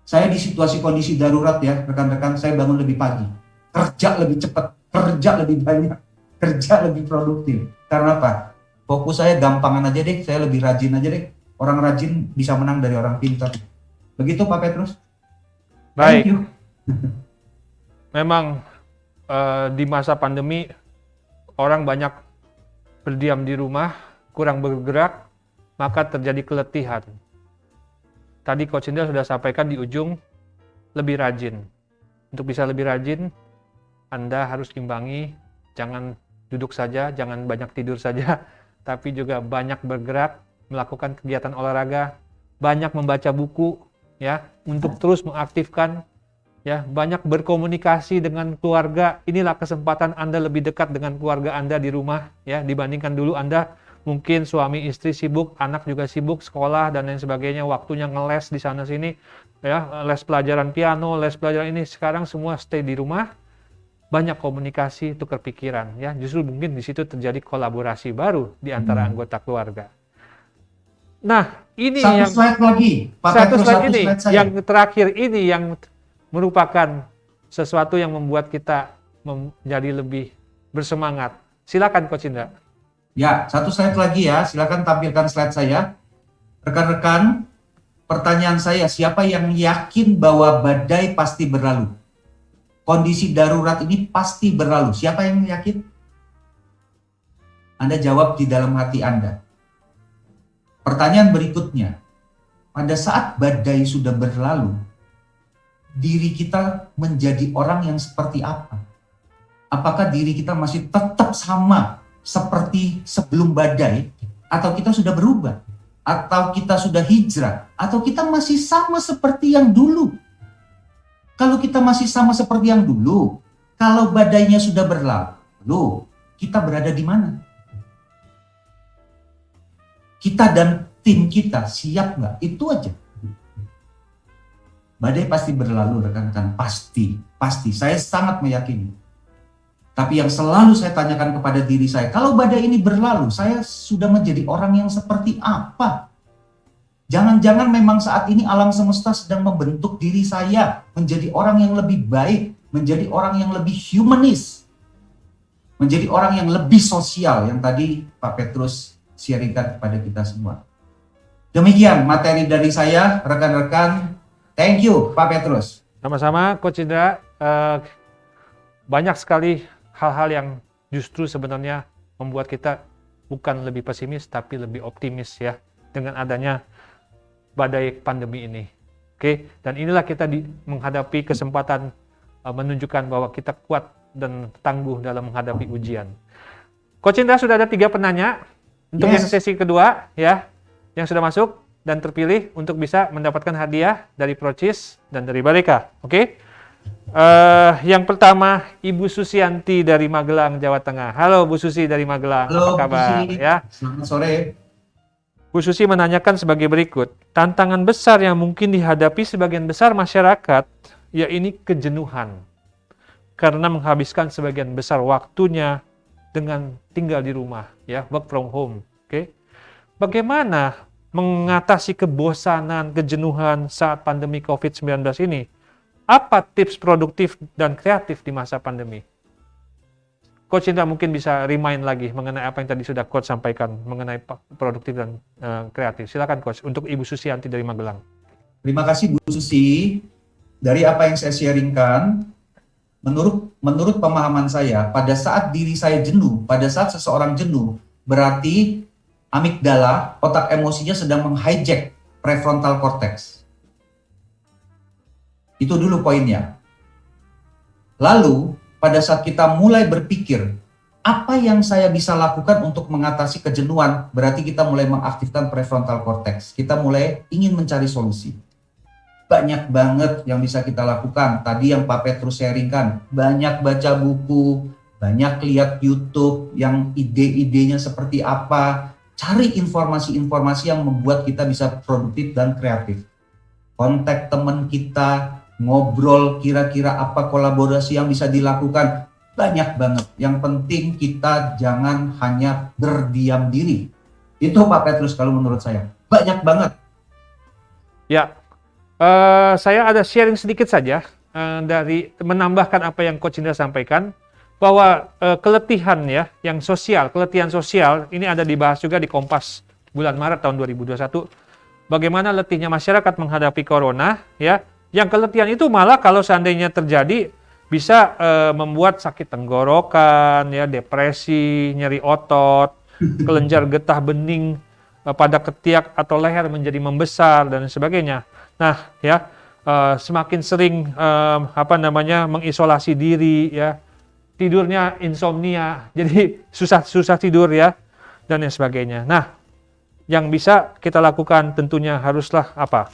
B: Saya di situasi kondisi darurat ya, rekan-rekan, saya bangun lebih pagi. Kerja lebih cepat, kerja lebih banyak, kerja lebih produktif. Karena apa? Fokus saya gampangan aja deh, saya lebih rajin aja deh. Orang rajin bisa menang dari orang pintar. Begitu Pak Petrus.
A: Baik.
B: Thank you.
A: Memang di masa pandemi orang banyak berdiam di rumah, kurang bergerak, maka terjadi keletihan. Tadi Coach Indra sudah sampaikan di ujung, lebih rajin. Untuk bisa lebih rajin, Anda harus imbangi, jangan duduk saja, jangan banyak tidur saja, tapi juga banyak bergerak, melakukan kegiatan olahraga, banyak membaca buku, ya, untuk terus mengaktifkan, ya, banyak berkomunikasi dengan keluarga. Inilah kesempatan Anda lebih dekat dengan keluarga Anda di rumah, ya, dibandingkan dulu Anda mungkin suami istri sibuk, anak juga sibuk, sekolah dan lain sebagainya, waktunya ngeles di sana sini, ya, les pelajaran piano, les pelajaran ini. Sekarang semua stay di rumah, banyak komunikasi, tukar pikiran, ya. Justru mungkin di situ terjadi kolaborasi baru di antara anggota keluarga. Nah, ini
B: satu slide lagi, Pak
A: satu
B: Petrus,
A: slide ini,
B: saya.
A: yang terakhir ini yang merupakan sesuatu yang membuat kita menjadi lebih bersemangat. Silakan Coach Indra.
B: Ya, satu slide lagi ya, silakan tampilkan slide saya. Rekan-rekan, pertanyaan saya, siapa yang yakin bahwa badai pasti berlalu? Kondisi darurat ini pasti berlalu. Siapa yang yakin? Anda jawab di dalam hati Anda. Pertanyaan berikutnya, pada saat badai sudah berlalu, diri kita menjadi orang yang seperti apa? Apakah diri kita masih tetap sama seperti sebelum badai, atau kita sudah berubah? Atau kita sudah hijrah? Atau kita masih sama seperti yang dulu? Kalau kita masih sama seperti yang dulu, kalau badainya sudah berlalu, kita berada di mana? Kita dan tim kita siap nggak? Itu aja. Badai pasti berlalu, rekan-rekan. Pasti. Saya sangat meyakini. Tapi yang selalu saya tanyakan kepada diri saya, kalau badai ini berlalu, saya sudah menjadi orang yang seperti apa? Jangan-jangan memang saat ini alam semesta sedang membentuk diri saya menjadi orang yang lebih baik, menjadi orang yang lebih humanis, menjadi orang yang lebih sosial, yang tadi Pak Petrus sharingkan kepada kita semua. Demikian materi dari saya, rekan-rekan. Thank you, Pak Petrus.
A: Sama-sama, Coach Indra. Banyak sekali hal-hal yang justru sebenarnya membuat kita bukan lebih pesimis, tapi lebih optimis ya dengan adanya badai pandemi ini. Oke, dan inilah kita menghadapi kesempatan menunjukkan bahwa kita kuat dan tangguh dalam menghadapi ujian. Coach Indra, sudah ada 3 penanya. Untuk yang sesi kedua, ya, yang sudah masuk dan terpilih untuk bisa mendapatkan hadiah dari Procis dan dari Bareka. Oke? Yang pertama, Ibu Susianti dari Magelang, Jawa Tengah. Halo Bu Susi dari Magelang,
B: Halo,
A: apa kabar?
B: Bu Susi.
A: Ya.
B: Selamat sore.
A: Bu Susi menanyakan sebagai berikut, tantangan besar yang mungkin dihadapi sebagian besar masyarakat, ya ini kejenuhan. Karena menghabiskan sebagian besar waktunya dengan tinggal di rumah, ya, work from home. Oke. Bagaimana mengatasi kebosanan, kejenuhan saat pandemi COVID-19 ini? Apa tips produktif dan kreatif di masa pandemi? Coach Indra mungkin bisa remind lagi mengenai apa yang tadi sudah Coach sampaikan mengenai produktif dan kreatif. Silakan Coach, untuk Ibu Susianti dari Magelang.
B: Terima kasih Bu Susi. Dari apa yang saya sharingkan, menurut pemahaman saya, pada saat diri saya jenuh, pada saat seseorang jenuh, berarti amigdala, otak emosinya sedang menghijack prefrontal cortex. Itu dulu poinnya. Lalu, pada saat kita mulai berpikir, apa yang saya bisa lakukan untuk mengatasi kejenuhan, berarti kita mulai mengaktifkan prefrontal cortex. Kita mulai ingin mencari solusi. Banyak banget yang bisa kita lakukan. Tadi yang Pak Petrus sharingkan, banyak baca buku, banyak lihat YouTube yang ide-idenya seperti apa. Cari informasi-informasi yang membuat kita bisa produktif dan kreatif. Kontak teman kita, ngobrol kira-kira apa kolaborasi yang bisa dilakukan. Banyak banget. Yang penting kita jangan hanya berdiam diri. Itu Pak Petrus kalau menurut saya. Banyak banget.
A: Ya. Saya ada sharing sedikit saja dari menambahkan apa yang Coach Indra sampaikan, bahwa keletihan ya, yang sosial, keletihan sosial ini ada dibahas juga di Kompas bulan Maret tahun 2021. Bagaimana letihnya masyarakat menghadapi corona ya, yang keletihan itu malah kalau seandainya terjadi bisa membuat sakit tenggorokan ya, depresi, nyeri otot, kelenjar getah bening pada ketiak atau leher menjadi membesar dan sebagainya. Nah, ya, semakin sering mengisolasi diri, ya, tidurnya insomnia, jadi susah tidur ya, dan lain sebagainya. Nah, yang bisa kita lakukan tentunya haruslah apa?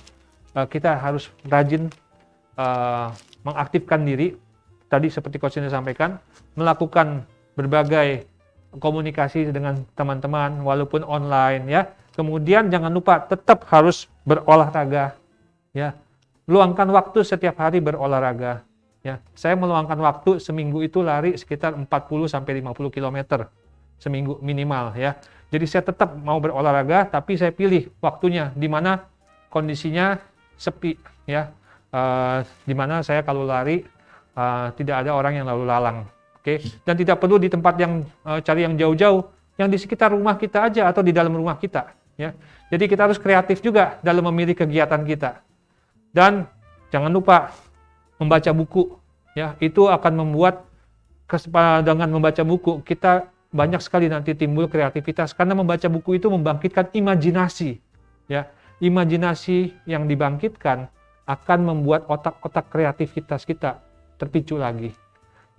A: Kita harus rajin mengaktifkan diri. Tadi seperti Coach Indra sampaikan, melakukan berbagai komunikasi dengan teman-teman walaupun online ya. Kemudian jangan lupa tetap harus berolahraga. Ya, luangkan waktu setiap hari berolahraga. Ya, saya meluangkan waktu seminggu itu lari sekitar 40 sampai 50 km seminggu minimal ya. Jadi saya tetap mau berolahraga, tapi saya pilih waktunya di mana kondisinya sepi ya. Di mana saya kalau lari tidak ada orang yang lalu lalang. Oke. Dan tidak perlu di tempat yang cari yang jauh-jauh, yang di sekitar rumah kita aja atau di dalam rumah kita ya. Jadi kita harus kreatif juga dalam memilih kegiatan kita. Dan jangan lupa membaca buku, ya itu akan membuat dengan membaca buku kita banyak sekali nanti timbul kreativitas karena membaca buku itu membangkitkan imajinasi, ya imajinasi yang dibangkitkan akan membuat otak-otak kreativitas kita terpicu lagi,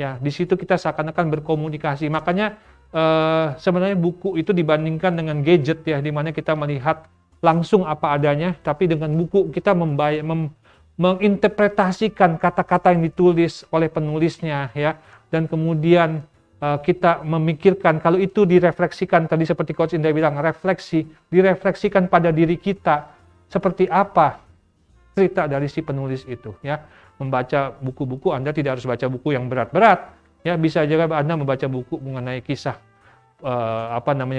A: ya di situ kita seakan-akan berkomunikasi. Makanya sebenarnya buku itu dibandingkan dengan gadget ya, di mana kita melihat langsung apa adanya, tapi dengan buku kita menginterpretasikan kata-kata yang ditulis oleh penulisnya ya, dan kemudian kita memikirkan kalau itu direfleksikan tadi seperti Coach Indra bilang, direfleksikan pada diri kita seperti apa cerita dari si penulis itu ya. Membaca buku-buku, Anda tidak harus baca buku yang berat-berat ya, bisa juga Anda membaca buku mengenai kisah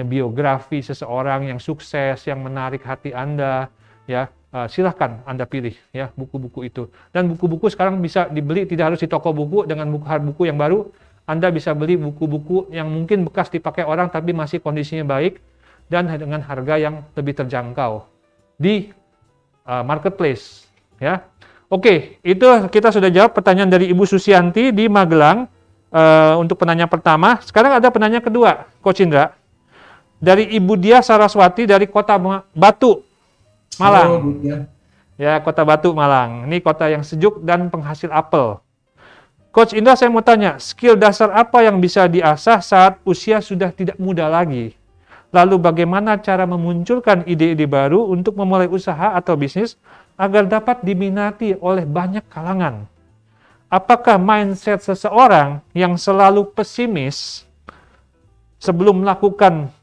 A: biografi seseorang yang sukses, yang menarik hati Anda ya. Silahkan Anda pilih ya buku-buku itu. Dan buku-buku sekarang bisa dibeli, tidak harus di toko buku dengan buku yang baru. Anda bisa beli buku-buku yang mungkin bekas dipakai orang tapi masih kondisinya baik dan dengan harga yang lebih terjangkau di marketplace ya. Oke, itu kita sudah jawab pertanyaan dari Ibu Susianti di Magelang untuk penanya pertama. Sekarang ada penanya kedua, Coach Indra. Dari Ibu Dia Saraswati dari Kota Batu, Malang.
B: Halo, Bu Dia.
A: Ya, Kota Batu, Malang. Ini kota yang sejuk dan penghasil apel. Coach Indra, saya mau tanya, skill dasar apa yang bisa diasah saat usia sudah tidak muda lagi? Lalu bagaimana cara memunculkan ide-ide baru untuk memulai usaha atau bisnis agar dapat diminati oleh banyak kalangan? Apakah mindset seseorang yang selalu pesimis sebelum melakukan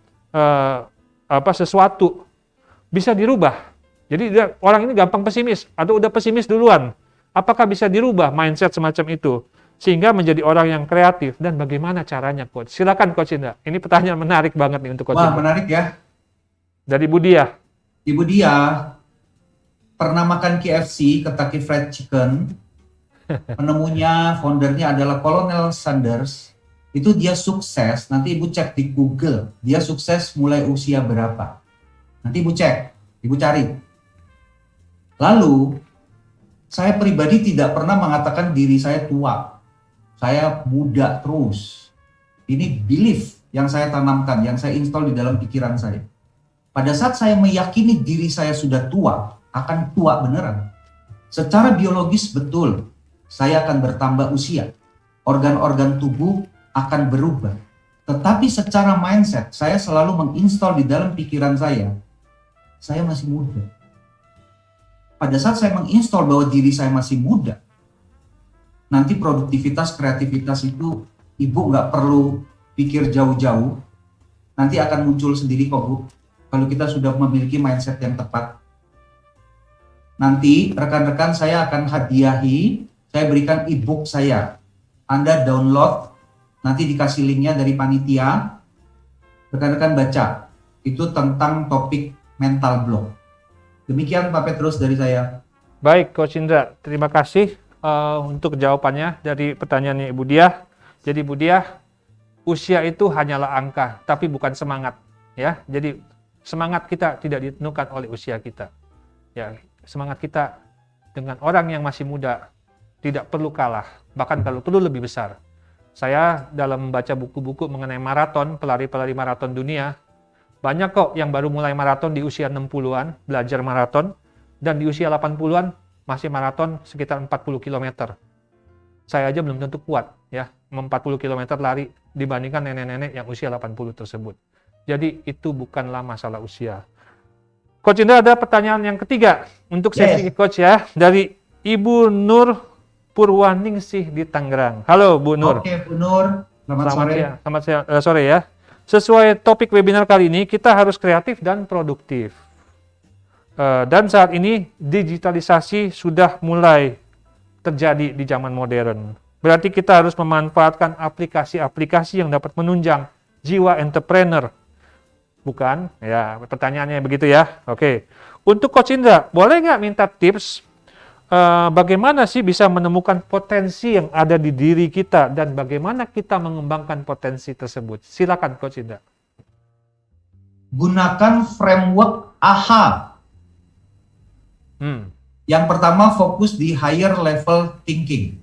A: sesuatu bisa dirubah. Jadi orang ini gampang pesimis atau udah pesimis duluan. Apakah bisa dirubah mindset semacam itu sehingga menjadi orang yang kreatif, dan bagaimana caranya, Coach? Silakan Coach Indra. Ini pertanyaan menarik banget nih untuk Coach
B: Wah,
A: Indra.
B: menarik ya.
A: Dari Budia.
B: Ibu dia pernah makan KFC, Kentucky Fried Chicken. Penemunya, foundernya adalah Colonel Sanders. Itu dia sukses. Nanti ibu cek di Google, dia sukses mulai usia berapa. Nanti ibu cek, ibu cari. Lalu, saya pribadi tidak pernah mengatakan diri saya tua. Saya muda terus. Ini belief yang saya tanamkan, yang saya install di dalam pikiran saya. Pada saat saya meyakini diri saya sudah tua, akan tua beneran. Secara biologis betul, saya akan bertambah usia. Organ-organ tubuh akan berubah. Tetapi secara mindset, saya selalu menginstal di dalam pikiran saya masih muda. Pada saat saya menginstal bahwa diri saya masih muda, nanti produktivitas, kreativitas itu ibu nggak perlu pikir jauh-jauh, nanti akan muncul sendiri kok Bu, kalau kita sudah memiliki mindset yang tepat. Nanti rekan-rekan saya akan hadiahi, saya berikan e-book saya. Anda download, nanti dikasih linknya dari panitia, rekan-rekan baca. Itu tentang topik mental block. Demikian Pak Petrus dari saya.
A: Baik, Coach Indra. Terima kasih untuk jawabannya dari pertanyaannya Ibu Diah. Jadi Ibu Diah, usia itu hanyalah angka, tapi bukan semangat. Ya, jadi semangat kita tidak ditentukan oleh usia kita. Ya, semangat kita dengan orang yang masih muda tidak perlu kalah, bahkan kalau perlu lebih besar. Saya dalam membaca buku-buku mengenai maraton, pelari-pelari maraton dunia, banyak kok yang baru mulai maraton di usia 60-an, belajar maraton, dan di usia 80-an masih maraton sekitar 40 km. Saya aja belum tentu kuat ya, 40 km lari dibandingkan nenek-nenek yang usia 80 tersebut. Jadi itu bukanlah masalah usia. Coach Indra, ada pertanyaan yang ketiga untuk sesi Coach ya, dari Ibu Nur Purwaningsih di Tangerang. Halo Bu Nur.
B: Oke Bu Nur, selamat sore.
A: Selamat sore ya. Sesuai topik webinar kali ini, kita harus kreatif dan produktif. Dan saat ini digitalisasi sudah mulai terjadi di zaman modern. Berarti kita harus memanfaatkan aplikasi-aplikasi yang dapat menunjang jiwa entrepreneur. Bukan? Ya, pertanyaannya begitu ya. Oke. Untuk Coach Indra, boleh nggak minta tips bagaimana sih bisa menemukan potensi yang ada di diri kita dan bagaimana kita mengembangkan potensi tersebut? Silakan Coach Indra.
B: Gunakan framework AHA. Yang pertama fokus di higher level thinking.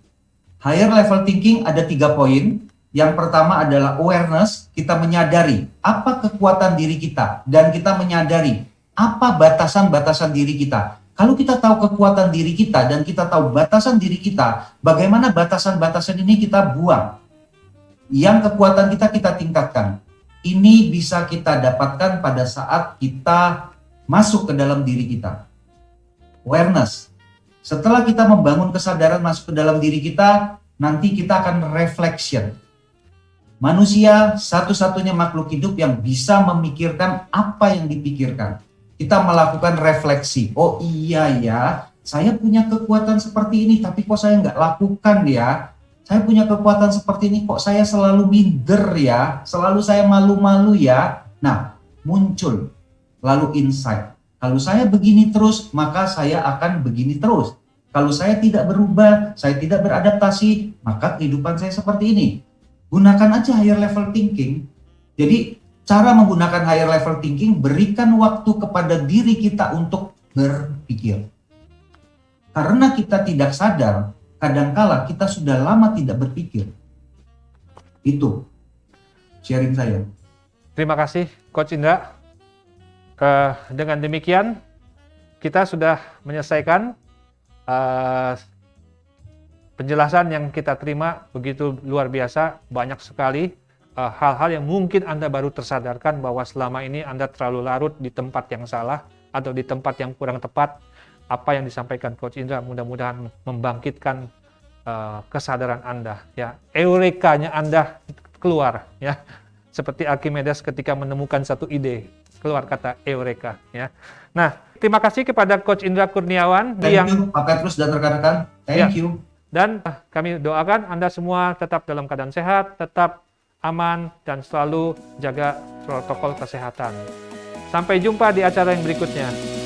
B: Higher level thinking ada 3 poin. Yang pertama adalah awareness, kita menyadari apa kekuatan diri kita dan kita menyadari apa batasan-batasan diri kita. Kalau kita tahu kekuatan diri kita dan kita tahu batasan diri kita, bagaimana batasan-batasan ini kita buang. Yang kekuatan kita tingkatkan. Ini bisa kita dapatkan pada saat kita masuk ke dalam diri kita. Awareness. Setelah kita membangun kesadaran masuk ke dalam diri kita, nanti kita akan reflection. Manusia satu-satunya makhluk hidup yang bisa memikirkan apa yang dipikirkan. Kita melakukan refleksi. Oh iya ya, saya punya kekuatan seperti ini, tapi kok saya nggak lakukan ya. Saya punya kekuatan seperti ini, kok saya selalu minder ya. Selalu saya malu-malu ya. Nah, muncul. Lalu insight. Kalau saya begini terus, maka saya akan begini terus. Kalau saya tidak berubah, saya tidak beradaptasi, maka kehidupan saya seperti ini. Gunakan aja higher level thinking. Jadi, cara menggunakan higher level thinking, berikan waktu kepada diri kita untuk berpikir. Karena kita tidak sadar, kadangkala kita sudah lama tidak berpikir. Itu sharing saya.
A: Terima kasih Coach Indra. Dengan demikian, kita sudah menyelesaikan penjelasan yang kita terima begitu luar biasa, banyak sekali hal-hal yang mungkin Anda baru tersadarkan bahwa selama ini Anda terlalu larut di tempat yang salah atau di tempat yang kurang tepat. Apa yang disampaikan Coach Indra mudah-mudahan membangkitkan kesadaran Anda, ya, eurekanya Anda keluar, ya, seperti Archimedes ketika menemukan satu ide, keluar kata Eureka ya. Nah, terima kasih kepada Coach Indra Kurniawan
B: Thank you Pak Petrus dan rekan-rekan. Thank you.
A: Dan kami doakan Anda semua tetap dalam keadaan sehat, tetap aman, dan selalu jaga protokol kesehatan. Sampai jumpa di acara yang berikutnya.